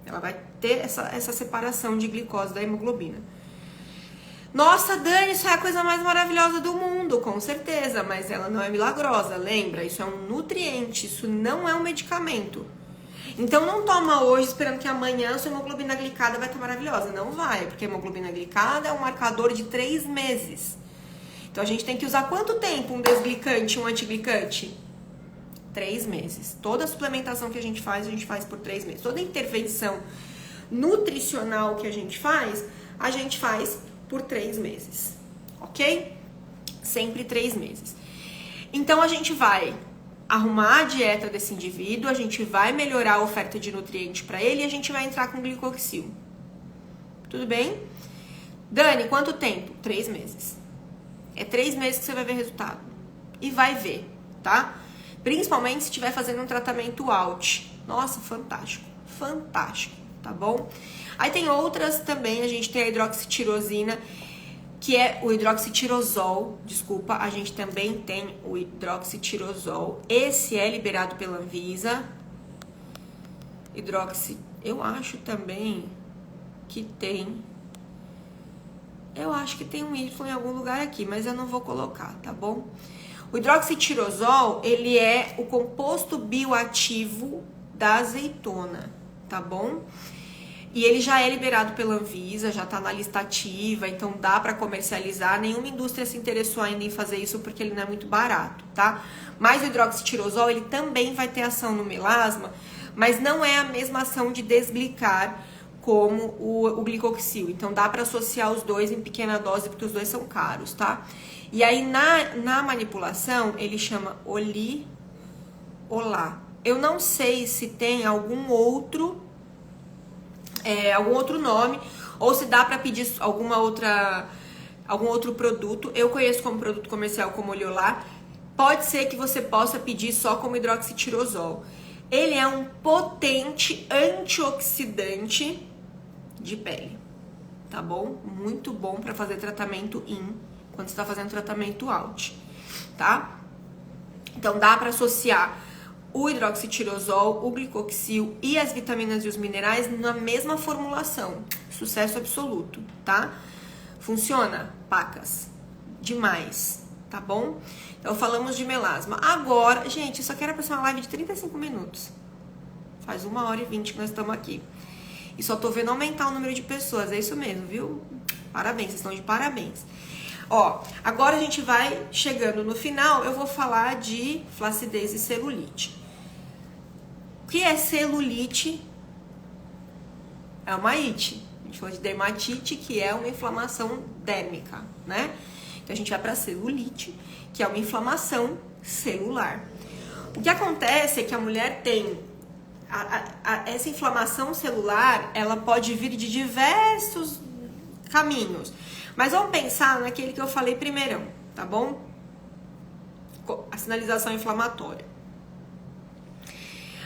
Speaker 1: ela vai ter essa separação de glicose da hemoglobina. Nossa, Dani, isso é a coisa mais maravilhosa do mundo, com certeza, mas ela não é milagrosa, lembra? Isso é um nutriente, isso não é um medicamento. Então não toma hoje esperando que amanhã a sua hemoglobina glicada vai estar maravilhosa. Não vai, porque a hemoglobina glicada é um marcador de 3 meses. Então a gente tem que usar quanto tempo um desglicante, um antiglicante? 3 meses. Toda suplementação que a gente faz por 3 meses. Toda intervenção nutricional que a gente faz por 3 meses, ok? Sempre 3 meses. Então a gente vai arrumar a dieta desse indivíduo, a gente vai melhorar a oferta de nutriente para ele e a gente vai entrar com glicoxil. Tudo bem? Dani, quanto tempo? 3 meses. É 3 meses que você vai ver resultado. E vai ver, tá? Principalmente se estiver fazendo um tratamento out. Nossa, fantástico. Fantástico, tá bom? Aí tem outras também, a gente tem a hidroxitirosina, que é o hidroxitirosol, desculpa, a gente também tem o hidroxitirosol. Esse é liberado pela Anvisa. Eu acho também que tem... Eu acho que tem um Y em algum lugar aqui, mas eu não vou colocar, tá bom? O hidroxitirosol, ele é o composto bioativo da azeitona, tá bom? E ele já é liberado pela Anvisa, já tá na lista ativa, então dá para comercializar. Nenhuma indústria se interessou ainda em fazer isso porque ele não é muito barato, tá? Mas o hidroxitirosol, ele também vai ter ação no melasma, mas não é a mesma ação de desglicar como o glicoxil. Então dá para associar os dois em pequena dose, porque os dois são caros, tá? E aí na manipulação, ele chama Olá. Eu não sei se tem algum outro nome, ou se dá para pedir algum outro produto. Eu conheço como produto comercial como Oliolá. Pode ser que você possa pedir só como hidroxitirosol. Ele é um potente antioxidante de pele, tá bom? Muito bom para fazer tratamento quando você está fazendo tratamento out, tá? Então dá para associar o hidroxitirosol, o glicoxil e as vitaminas e os minerais na mesma formulação. Sucesso absoluto, tá? Funciona, pacas, demais, tá bom? Então falamos de melasma. Agora, gente, eu só quero passar uma live de 35 minutos. Faz 1h20 que nós estamos aqui. E só tô vendo aumentar o número de pessoas, é isso mesmo, viu? Parabéns, vocês estão de parabéns. Ó, agora a gente vai chegando no final, eu vou falar de flacidez e celulite. O que é celulite? É uma ite. A gente falou de dermatite, que é uma inflamação dérmica, né? Então a gente vai para celulite, que é uma inflamação celular. O que acontece é que a mulher tem essa inflamação celular, ela pode vir de diversos caminhos. Mas vamos pensar naquele que eu falei primeirão, tá bom? A sinalização inflamatória.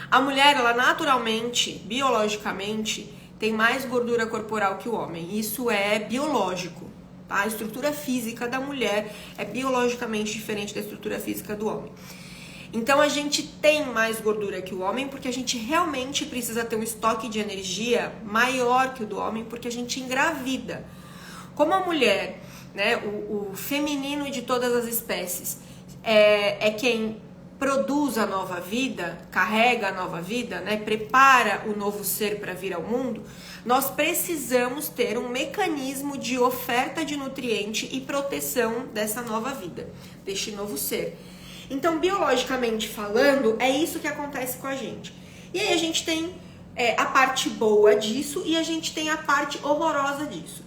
Speaker 1: A mulher, ela naturalmente, biologicamente, tem mais gordura corporal que o homem. Isso é biológico, tá? A estrutura física da mulher é biologicamente diferente da estrutura física do homem. Então a gente tem mais gordura que o homem porque a gente realmente precisa ter um estoque de energia maior que o do homem porque a gente engravida. Como a mulher, né, o feminino de todas as espécies, é quem produz a nova vida, carrega a nova vida, né, prepara o novo ser para vir ao mundo, nós precisamos ter um mecanismo de oferta de nutriente e proteção dessa nova vida, deste novo ser. Então, biologicamente falando, é isso que acontece com a gente. E aí a gente tem a parte boa disso e a gente tem a parte horrorosa disso.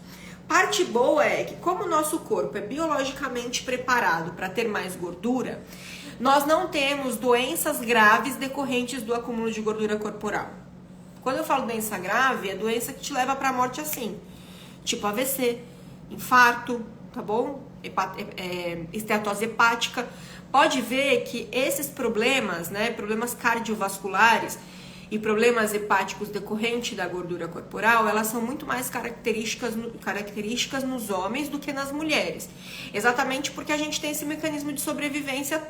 Speaker 1: Parte boa é que, como o nosso corpo é biologicamente preparado para ter mais gordura, nós não temos doenças graves decorrentes do acúmulo de gordura corporal. Quando eu falo doença grave, é doença que te leva para a morte assim, tipo AVC, infarto, tá bom? Esteatose hepática. Pode ver que esses problemas, né, problemas cardiovasculares e problemas hepáticos decorrentes da gordura corporal, elas são muito mais características nos homens do que nas mulheres. Exatamente porque a gente tem esse mecanismo de sobrevivência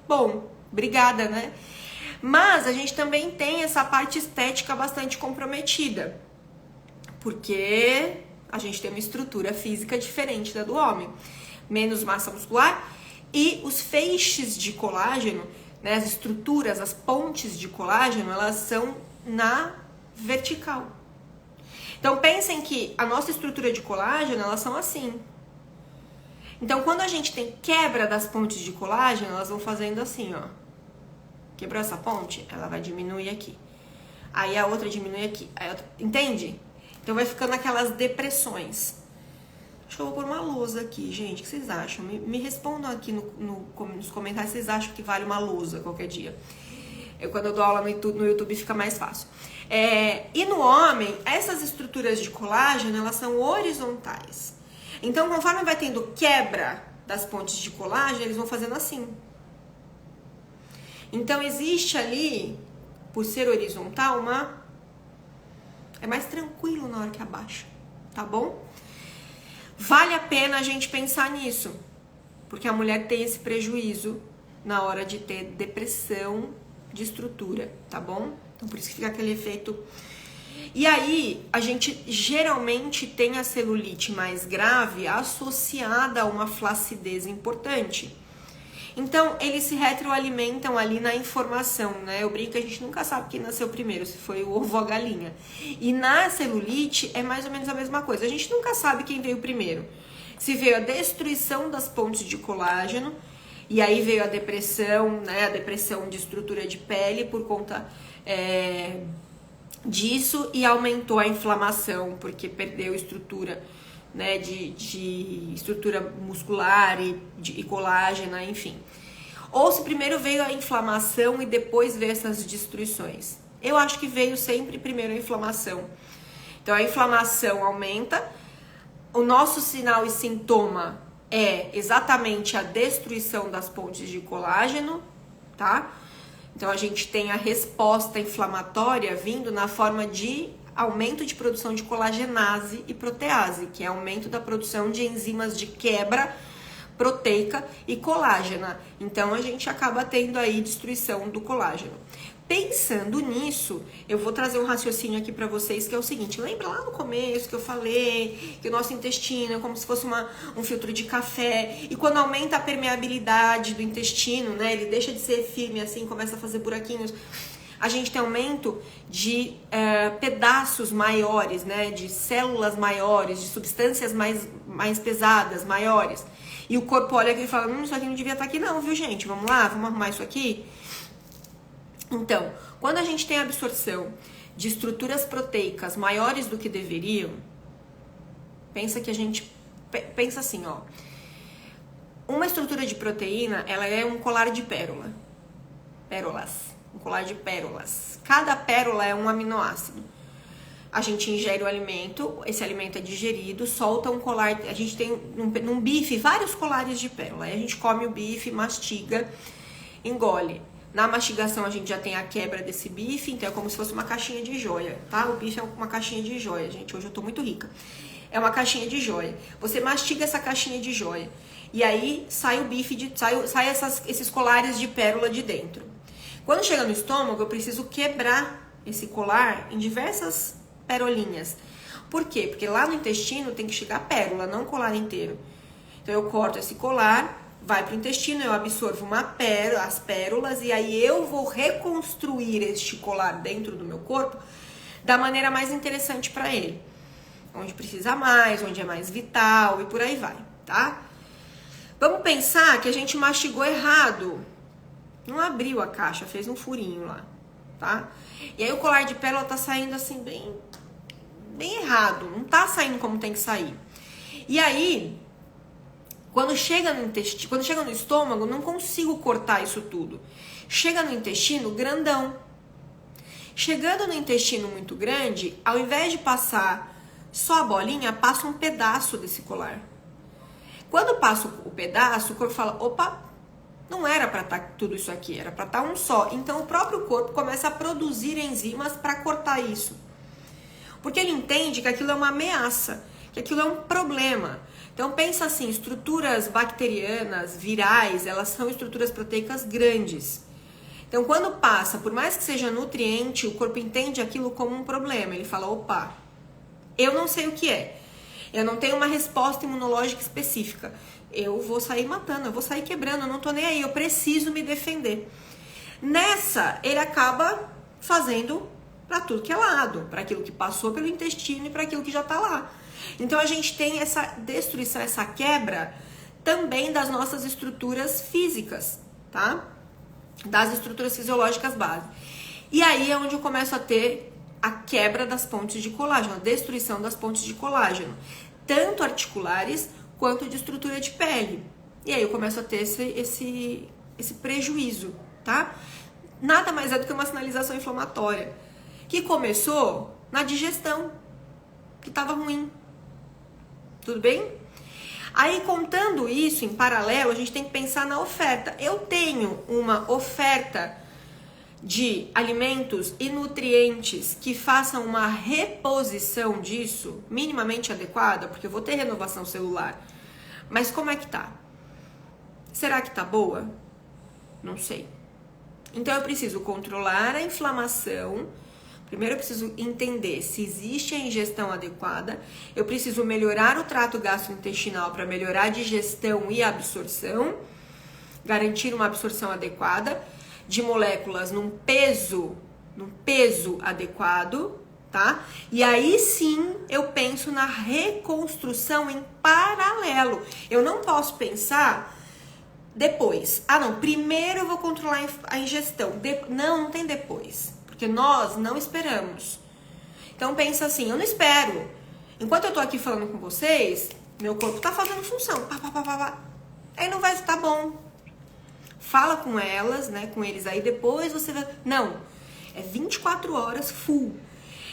Speaker 1: bom. Obrigada, né? Mas a gente também tem essa parte estética bastante comprometida. Porque a gente tem uma estrutura física diferente da do homem. Menos massa muscular e os feixes de colágeno, né, as estruturas, as pontes de colágeno, elas são na vertical. Então pensem que a nossa estrutura de colágeno, elas são assim. Então quando a gente tem quebra das pontes de colágeno, elas vão fazendo assim, ó. Quebrou essa ponte, ela vai diminuir aqui. Aí a outra diminui aqui. Aí a outra... Entende? Então vai ficando aquelas depressões. Acho que eu vou pôr uma lousa aqui, gente. O que vocês acham? Me respondam aqui nos comentários se vocês acham que vale uma lousa qualquer dia. Quando eu dou aula no YouTube fica mais fácil. E no homem, essas estruturas de colágeno, elas são horizontais. Então, conforme vai tendo quebra das pontes de colágeno, eles vão fazendo assim. Então, existe ali, por ser horizontal, é mais tranquilo na hora que abaixa, tá bom? Vale a pena a gente pensar nisso, porque a mulher tem esse prejuízo na hora de ter depressão de estrutura, tá bom? Então por isso que fica aquele efeito. E aí a gente geralmente tem a celulite mais grave associada a uma flacidez importante. Então eles se retroalimentam ali na informação, né? Eu brinco que a gente nunca sabe quem nasceu primeiro, se foi o ovo ou a galinha. E na celulite é mais ou menos a mesma coisa. A gente nunca sabe quem veio primeiro. Se veio a destruição das pontes de colágeno, e aí veio a depressão, né? A depressão de estrutura de pele por conta disso, e aumentou a inflamação, porque perdeu estrutura, né, de estrutura muscular e colágena, enfim. Ou se primeiro veio a inflamação e depois veio essas destruições. Eu acho que veio sempre primeiro a inflamação. Então a inflamação aumenta, o nosso sinal e sintoma é exatamente a destruição das pontes de colágeno, tá? Então a gente tem a resposta inflamatória vindo na forma de aumento de produção de colagenase e protease, que é aumento da produção de enzimas de quebra proteica e colágena. Então a gente acaba tendo aí destruição do colágeno. Pensando nisso, eu vou trazer um raciocínio aqui para vocês, que é o seguinte: lembra lá no começo que eu falei que o nosso intestino é como se fosse um filtro de café, e quando aumenta a permeabilidade do intestino, né, ele deixa de ser firme assim, começa a fazer buraquinhos, a gente tem aumento de pedaços maiores, né, de células maiores, de substâncias mais pesadas, maiores. E o corpo olha aqui e fala, isso aqui não devia estar aqui não, viu gente? Vamos lá, vamos arrumar isso aqui? Então, quando a gente tem absorção de estruturas proteicas maiores do que deveriam, pensa assim, ó. Uma estrutura de proteína, ela é um colar de pérolas. Um colar de pérolas. Cada pérola é um aminoácido. A gente ingere o alimento, esse alimento é digerido, solta um colar. A gente tem num bife vários colares de pérola. Aí a gente come o bife, mastiga, engole. Na mastigação a gente já tem a quebra desse bife, então é como se fosse uma caixinha de joia, tá? O bife é uma caixinha de joia, gente. Hoje eu tô muito rica. É uma caixinha de joia. Você mastiga essa caixinha de joia e aí sai o bife, sai esses colares de pérola de dentro. Quando chega no estômago, eu preciso quebrar esse colar em diversas perolinhas. Por quê? Porque lá no intestino tem que chegar a pérola, não o colar inteiro. Então eu corto esse colar, vai para o intestino, eu absorvo as pérolas e aí eu vou reconstruir este colar dentro do meu corpo da maneira mais interessante para ele. Onde precisa mais, onde é mais vital e por aí vai, tá? Vamos pensar que a gente mastigou errado. Não abriu a caixa, fez um furinho lá, tá? E aí o colar de pérola tá saindo assim bem errado, não tá saindo como tem que sair. E aí, quando chega no intestino, quando chega no estômago, não consigo cortar isso tudo. Chega no intestino grandão. Chegando no intestino muito grande, ao invés de passar só a bolinha, passa um pedaço desse colar. Quando passa o pedaço, o corpo fala, opa, não era para estar tudo isso aqui, era para estar um só. Então o próprio corpo começa a produzir enzimas para cortar isso. Porque ele entende que aquilo é uma ameaça, que aquilo é um problema. Então pensa assim, estruturas bacterianas, virais, elas são estruturas proteicas grandes. Então quando passa, por mais que seja nutriente, o corpo entende aquilo como um problema. Ele fala, opa, eu não sei o que é. Eu não tenho uma resposta imunológica específica. Eu vou sair matando, eu vou sair quebrando, eu não tô nem aí, eu preciso me defender. Nessa, ele acaba fazendo para tudo que é lado, para aquilo que passou pelo intestino e para aquilo que já tá lá. Então a gente tem essa destruição, essa quebra também das nossas estruturas físicas, tá? Das estruturas fisiológicas básicas. E aí é onde eu começo a ter a quebra das pontes de colágeno, a destruição das pontes de colágeno, tanto articulares quanto de estrutura de pele. E aí eu começo a ter esse prejuízo, tá? Nada mais é do que uma sinalização inflamatória, que começou na digestão, que estava ruim. Tudo bem? Aí, contando isso em paralelo, a gente tem que pensar na oferta. Eu tenho uma oferta de alimentos e nutrientes que façam uma reposição disso minimamente adequada, porque eu vou ter renovação celular. Mas como é que tá? Será que tá boa? Não sei. Então eu preciso controlar a inflamação. Primeiro eu preciso entender se existe a ingestão adequada. Eu preciso melhorar o trato gastrointestinal para melhorar a digestão e a absorção. Garantir uma absorção adequada de moléculas num peso adequado, tá? E aí sim eu penso na reconstrução em paralelo. Eu não posso pensar depois. Ah, não, primeiro eu vou controlar a ingestão. Não tem depois, porque nós não esperamos. Então pensa assim, eu não espero. Enquanto eu tô aqui falando com vocês, meu corpo tá fazendo função. Aí não vai estar bom. Fala com elas, né, com eles aí, depois você vai... Não, é 24 horas full.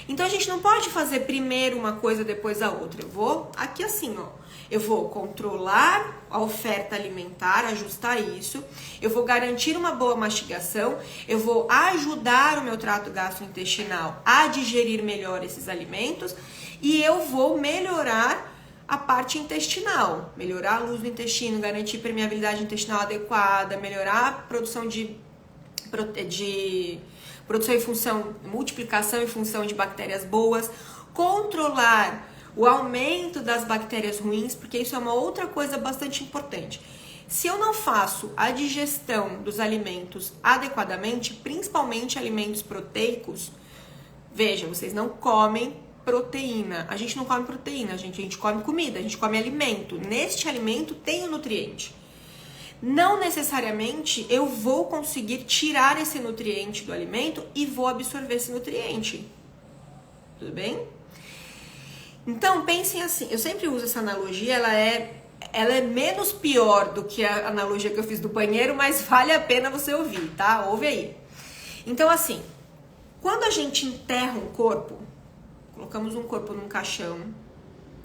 Speaker 1: Então a gente não pode fazer primeiro uma coisa, depois a outra. Eu vou aqui assim, ó. Eu vou controlar a oferta alimentar, ajustar isso. Eu vou garantir uma boa mastigação. Eu vou ajudar o meu trato gastrointestinal a digerir melhor esses alimentos. E eu vou melhorar a parte intestinal, melhorar a luz do intestino, garantir permeabilidade intestinal adequada, melhorar a produção de produção e função, multiplicação e função de bactérias boas, controlar o aumento das bactérias ruins, porque isso é uma outra coisa bastante importante. Se eu não faço a digestão dos alimentos adequadamente, principalmente alimentos proteicos, veja, vocês não comem proteína. A gente não come proteína, a gente come comida, a gente come alimento. Neste alimento tem o nutriente. Não necessariamente eu vou conseguir tirar esse nutriente do alimento e vou absorver esse nutriente. Tudo bem? Então, pensem assim, eu sempre uso essa analogia, ela é menos pior do que a analogia que eu fiz do banheiro, mas vale a pena você ouvir, tá? Ouve aí. Então, assim, quando a gente enterra um corpo, colocamos um corpo num caixão,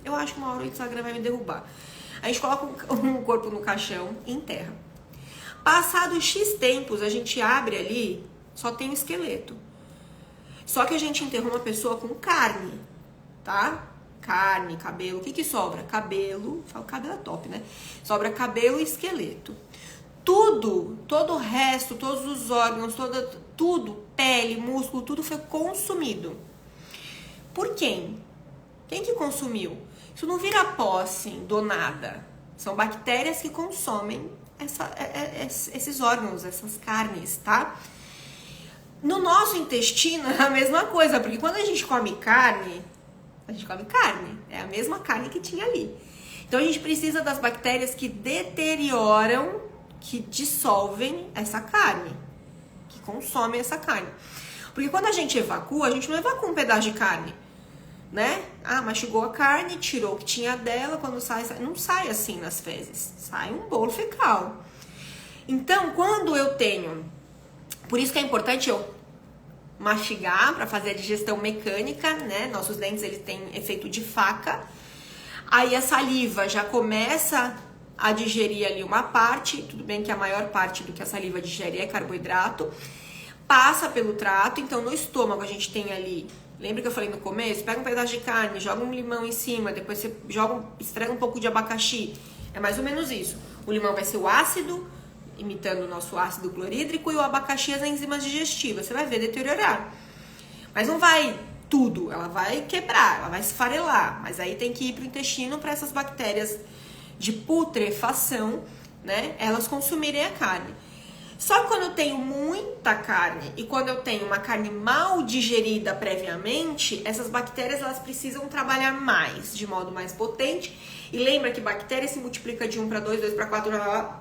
Speaker 1: eu acho que uma hora o Instagram vai me derrubar. A gente coloca um corpo no caixão e enterra. Passado X tempos, a gente abre ali, só tem um esqueleto. Só que a gente enterrou uma pessoa com carne, tá? Carne, cabelo, o que sobra? Cabelo, falo cabelo é top, né? Sobra cabelo e esqueleto. Tudo, todo o resto, todos os órgãos, tudo, pele, músculo, tudo foi consumido. Por quem? Quem que consumiu? Isso não vira pó assim, do nada. São bactérias que consomem esses órgãos, essas carnes, tá? No nosso intestino é a mesma coisa, porque quando a gente come carne, é a mesma carne que tinha ali. Então a gente precisa das bactérias que deterioram, que dissolvem essa carne, que consomem essa carne. Porque quando a gente evacua, a gente não evacua um pedaço de carne, né? Ah, mastigou a carne, tirou o que tinha dela, quando sai, não sai assim nas fezes, sai um bolo fecal. Então, quando eu tenho, por isso que é importante eu mastigar para fazer a digestão mecânica, né? Nossos dentes, eles têm efeito de faca. Aí a saliva já começa a digerir ali uma parte, tudo bem que a maior parte do que a saliva digere é carboidrato, passa pelo trato, então no estômago a gente tem ali, lembra que eu falei no começo? Pega um pedaço de carne, joga um limão em cima, depois você estraga um pouco de abacaxi, é mais ou menos isso. O limão vai ser o ácido, imitando o nosso ácido clorídrico, e o abacaxi as enzimas digestivas, você vai ver deteriorar. Mas não vai tudo, ela vai quebrar, ela vai esfarelar, mas aí tem que ir pro intestino para essas bactérias de putrefação, né, elas consumirem a carne. Só que quando eu tenho muita carne e quando eu tenho uma carne mal digerida previamente, essas bactérias elas precisam trabalhar mais, de modo mais potente. E lembra que bactéria se multiplica de 1 para 2, 2 para 4,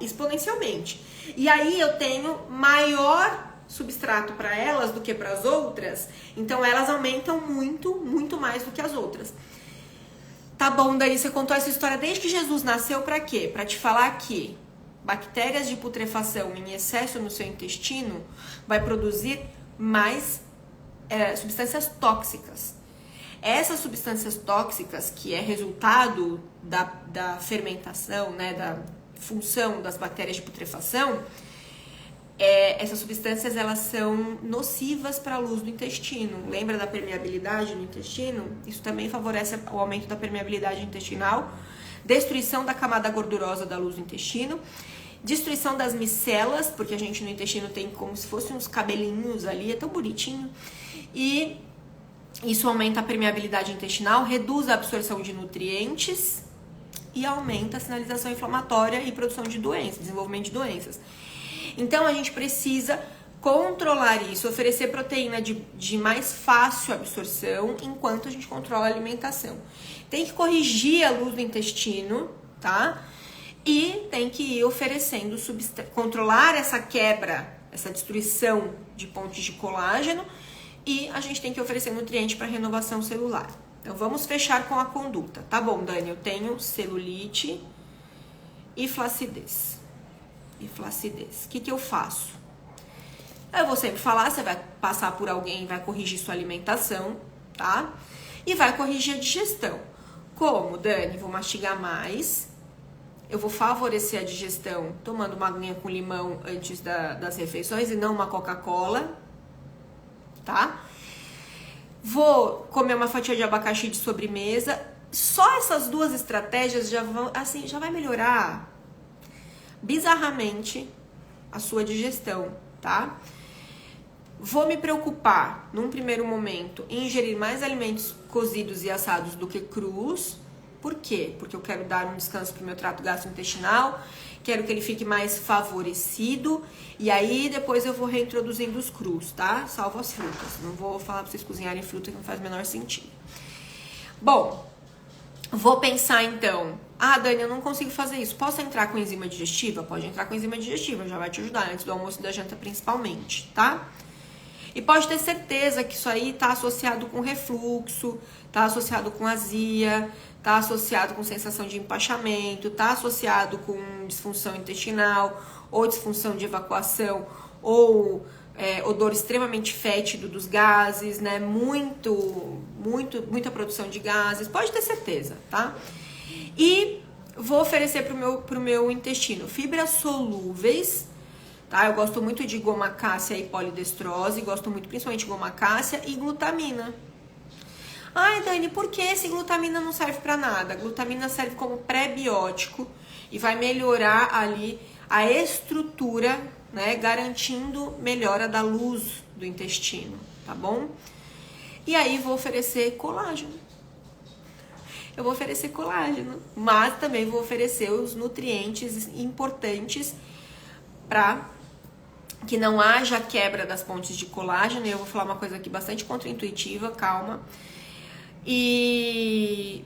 Speaker 1: exponencialmente. E aí eu tenho maior substrato para elas do que para as outras, então elas aumentam muito, muito mais do que as outras. Tá bom, daí você contou essa história desde que Jesus nasceu para quê? Para te falar que bactérias de putrefação em excesso no seu intestino vai produzir mais substâncias tóxicas. Essas substâncias tóxicas, que é resultado da fermentação, né, da função das bactérias de putrefação, essas substâncias elas são nocivas para a luz do intestino. Lembra da permeabilidade no intestino? Isso também favorece o aumento da permeabilidade intestinal, destruição da camada gordurosa da luz do intestino, destruição das micelas, porque a gente no intestino tem como se fossem uns cabelinhos ali, é tão bonitinho, e isso aumenta a permeabilidade intestinal, reduz a absorção de nutrientes e aumenta a sinalização inflamatória e produção de doenças, desenvolvimento de doenças. Então a gente precisa controlar isso, oferecer proteína de mais fácil absorção enquanto a gente controla a alimentação. Tem que corrigir a luz do intestino, tá? E tem que ir oferecendo, controlar essa quebra, essa destruição de pontes de colágeno, e a gente tem que oferecer nutriente para renovação celular. Então vamos fechar com a conduta. Tá bom, Dani, eu tenho celulite e flacidez. O que eu faço? Eu vou sempre falar, você vai passar por alguém, vai corrigir sua alimentação, tá? E vai corrigir a digestão. Como, Dani? Vou mastigar mais. Eu vou favorecer a digestão tomando uma aguinha com limão antes das refeições e não uma Coca-Cola, tá? Vou comer uma fatia de abacaxi de sobremesa. Só essas duas estratégias já vão, assim, já vai melhorar bizarramente a sua digestão, tá? Vou me preocupar, num primeiro momento, em ingerir mais alimentos cozidos e assados do que crus. Por quê? Porque eu quero dar um descanso pro meu trato gastrointestinal, quero que ele fique mais favorecido, e aí depois eu vou reintroduzindo os crus, tá? Salvo as frutas. Não vou falar pra vocês cozinharem fruta, que não faz o menor sentido. Bom, vou pensar então, Dani, eu não consigo fazer isso. Posso entrar com enzima digestiva? Pode entrar com enzima digestiva, já vai te ajudar antes do almoço e da janta principalmente, tá? E pode ter certeza que isso aí tá associado com refluxo, tá associado com azia, tá associado com sensação de empachamento, tá associado com disfunção intestinal, ou disfunção de evacuação, ou odor extremamente fétido dos gases, né? Muita produção de gases, pode ter certeza, tá? E vou oferecer pro meu intestino fibras solúveis, tá? Eu gosto muito de goma cássia e polidestrose, gosto muito principalmente de goma cássia e glutamina. Ai, Dani, por que esse glutamina não serve pra nada? A glutamina serve como pré-biótico e vai melhorar ali a estrutura, né? Garantindo melhora da luz do intestino, tá bom? E aí vou oferecer colágeno. Eu vou oferecer colágeno, mas também vou oferecer os nutrientes importantes para que não haja quebra das pontes de colágeno. E eu vou falar uma coisa aqui bastante contraintuitiva, calma. E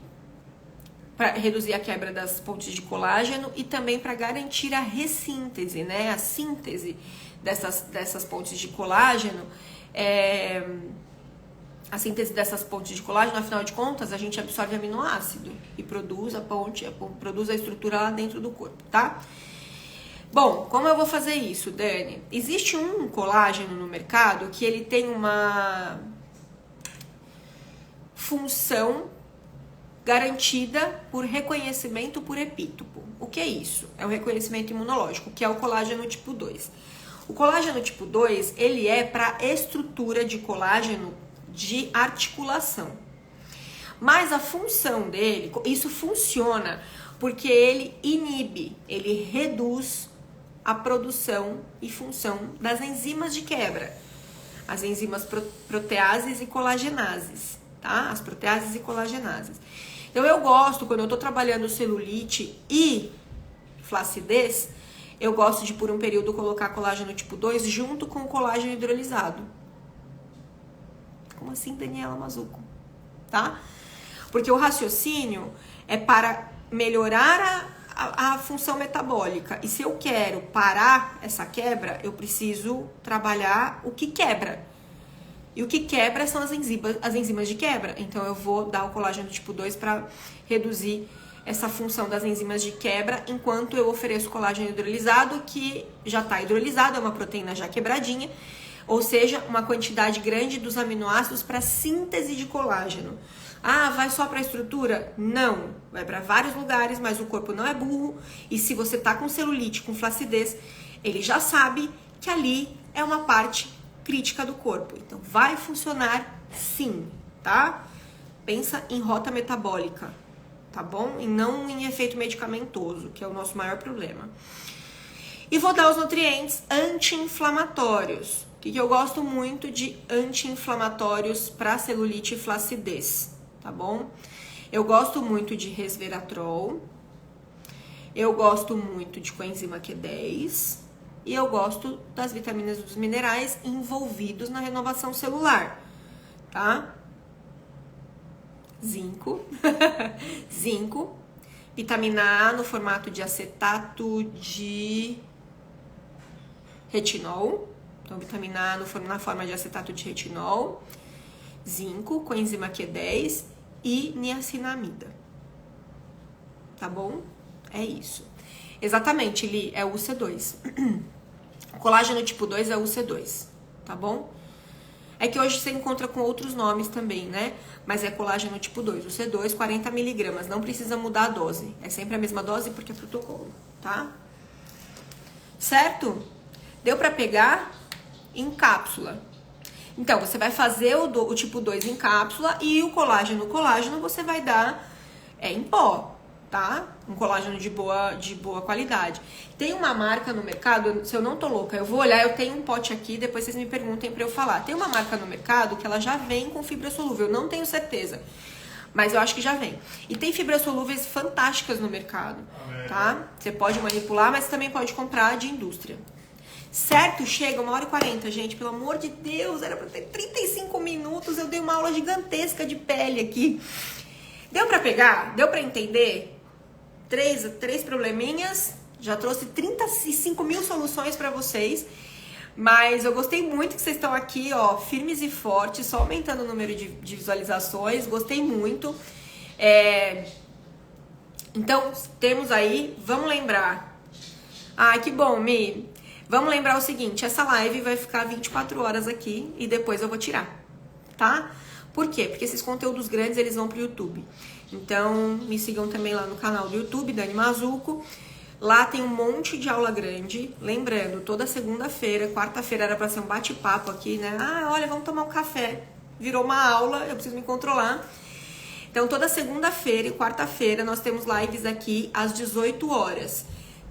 Speaker 1: para reduzir a quebra das pontes de colágeno e também para garantir a ressíntese, né? A síntese dessas pontes de colágeno. A síntese dessas pontes de colágeno, afinal de contas, a gente absorve aminoácido e produz produz a estrutura lá dentro do corpo, tá? Bom, como eu vou fazer isso, Dani? Existe um colágeno no mercado que ele tem uma função garantida por reconhecimento por epítopo. O que é isso? É o reconhecimento imunológico, que é o colágeno tipo 2. O colágeno tipo 2, ele é para estrutura de colágeno de articulação. Mas a função dele, isso funciona porque ele inibe, ele reduz a produção e função das enzimas de quebra. as enzimas proteases e colagenases, tá? As proteases e colagenases. Então eu gosto, quando eu tô trabalhando celulite e flacidez, eu gosto de por um período colocar colágeno tipo 2 junto com o colágeno hidrolisado. Como assim, Daniela Mazzucco? Tá? Porque o raciocínio é para melhorar a função metabólica. E se eu quero parar essa quebra, eu preciso trabalhar o que quebra. E o que quebra são as enzimas de quebra. Então eu vou dar o colágeno tipo 2 para reduzir essa função das enzimas de quebra, enquanto eu ofereço colágeno hidrolisado, que já está hidrolisado, é uma proteína já quebradinha, ou seja, uma quantidade grande dos aminoácidos para síntese de colágeno. Ah, vai só para a estrutura? Não, vai para vários lugares, mas o corpo não é burro, e se você tá com celulite, com flacidez, ele já sabe que ali é uma parte crítica do corpo. Então vai funcionar sim, tá? Pensa em rota metabólica, tá bom? E não em efeito medicamentoso, que é o nosso maior problema. E vou dar os nutrientes anti-inflamatórios. O que eu gosto muito de anti-inflamatórios para celulite e flacidez, tá bom? Eu gosto muito de resveratrol, eu gosto muito de coenzima Q10 e eu gosto das vitaminas e dos minerais envolvidos na renovação celular, tá? Zinco, zinco, vitamina A no formato de acetato de retinol, então vitamina A na forma de acetato de retinol, zinco, coenzima Q10 e niacinamida, tá bom? É isso. Exatamente, Li, é o UC2. O colágeno tipo 2 é o UC2, tá bom? É que hoje você encontra com outros nomes também, né? Mas é colágeno tipo 2, o C2, 40 miligramas. Não precisa mudar a dose. É sempre a mesma dose porque é protocolo, tá? Certo? Deu pra pegar? Em cápsula. Então, você vai fazer o tipo 2 em cápsula e o colágeno você vai dar em pó, tá? Um colágeno de boa qualidade. Tem uma marca no mercado, se eu não tô louca, eu vou olhar, eu tenho um pote aqui, depois vocês me perguntem pra eu falar. Tem uma marca no mercado que ela já vem com fibra solúvel, eu não tenho certeza, mas eu acho que já vem. E tem fibras solúveis fantásticas no mercado, tá? Você pode manipular, mas também pode comprar de indústria. Certo? Chega 1h40, gente, pelo amor de Deus, era pra ter 35 minutos, eu dei uma aula gigantesca de pele aqui. Deu pra pegar? Deu pra entender? Três probleminhas, já trouxe 35 mil soluções pra vocês, mas eu gostei muito que vocês estão aqui, ó, firmes e fortes, só aumentando o número de visualizações, gostei muito. Então, temos aí, vamos lembrar. Ai, que bom, Mi. Vamos lembrar o seguinte, essa live vai ficar 24 horas aqui e depois eu vou tirar, tá? Por quê? Porque esses conteúdos grandes, eles vão pro YouTube. Então, me sigam também lá no canal do YouTube, Dani Mazzucco. Lá tem um monte de aula grande. Lembrando, toda segunda-feira, quarta-feira era pra ser um bate-papo aqui, né? Ah, olha, vamos tomar um café. Virou uma aula, eu preciso me controlar. Então, toda segunda-feira e quarta-feira nós temos lives aqui às 18 horas.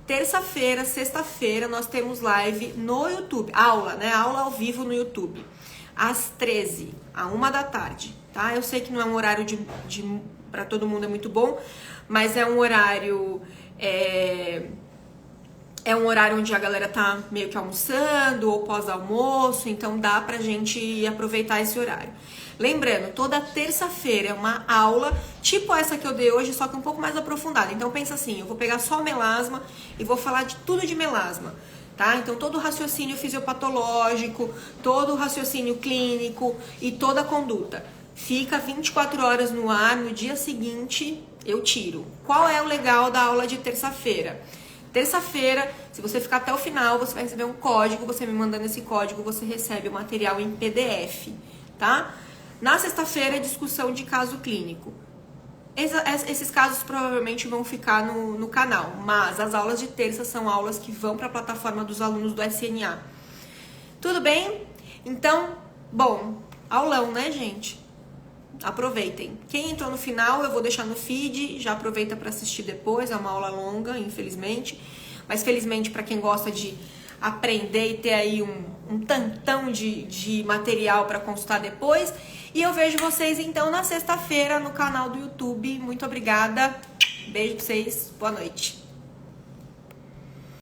Speaker 1: Terça-feira, sexta-feira, nós temos live no YouTube. Aula, né? Aula ao vivo no YouTube. Às 13, à 1 da tarde, tá? Eu sei que não é um horário para todo mundo é muito bom, mas é um horário... É um horário onde a galera tá meio que almoçando ou pós-almoço, então dá pra gente aproveitar esse horário. Lembrando, toda terça-feira é uma aula, tipo essa que eu dei hoje, só que um pouco mais aprofundada. Então pensa assim, eu vou pegar só melasma e vou falar de tudo de melasma, tá? Então todo o raciocínio fisiopatológico, todo o raciocínio clínico e toda a conduta. Fica 24 horas no ar, no dia seguinte eu tiro. Qual é o legal da aula de terça-feira? Terça-feira, se você ficar até o final, você vai receber um código, você me mandando esse código, você recebe o material em PDF, tá? Na sexta-feira, discussão de caso clínico. Esses casos provavelmente vão ficar no canal, mas as aulas de terça são aulas que vão para a plataforma dos alunos do SNA. Tudo bem? Então, bom, aulão, né, gente? Aproveitem. Quem entrou no final, eu vou deixar no feed, já aproveita para assistir depois, é uma aula longa, infelizmente. Mas felizmente, para quem gosta de aprender e ter aí um tantão de material para consultar depois. E eu vejo vocês então na sexta-feira no canal do YouTube. Muito obrigada. Beijo pra vocês. Boa noite.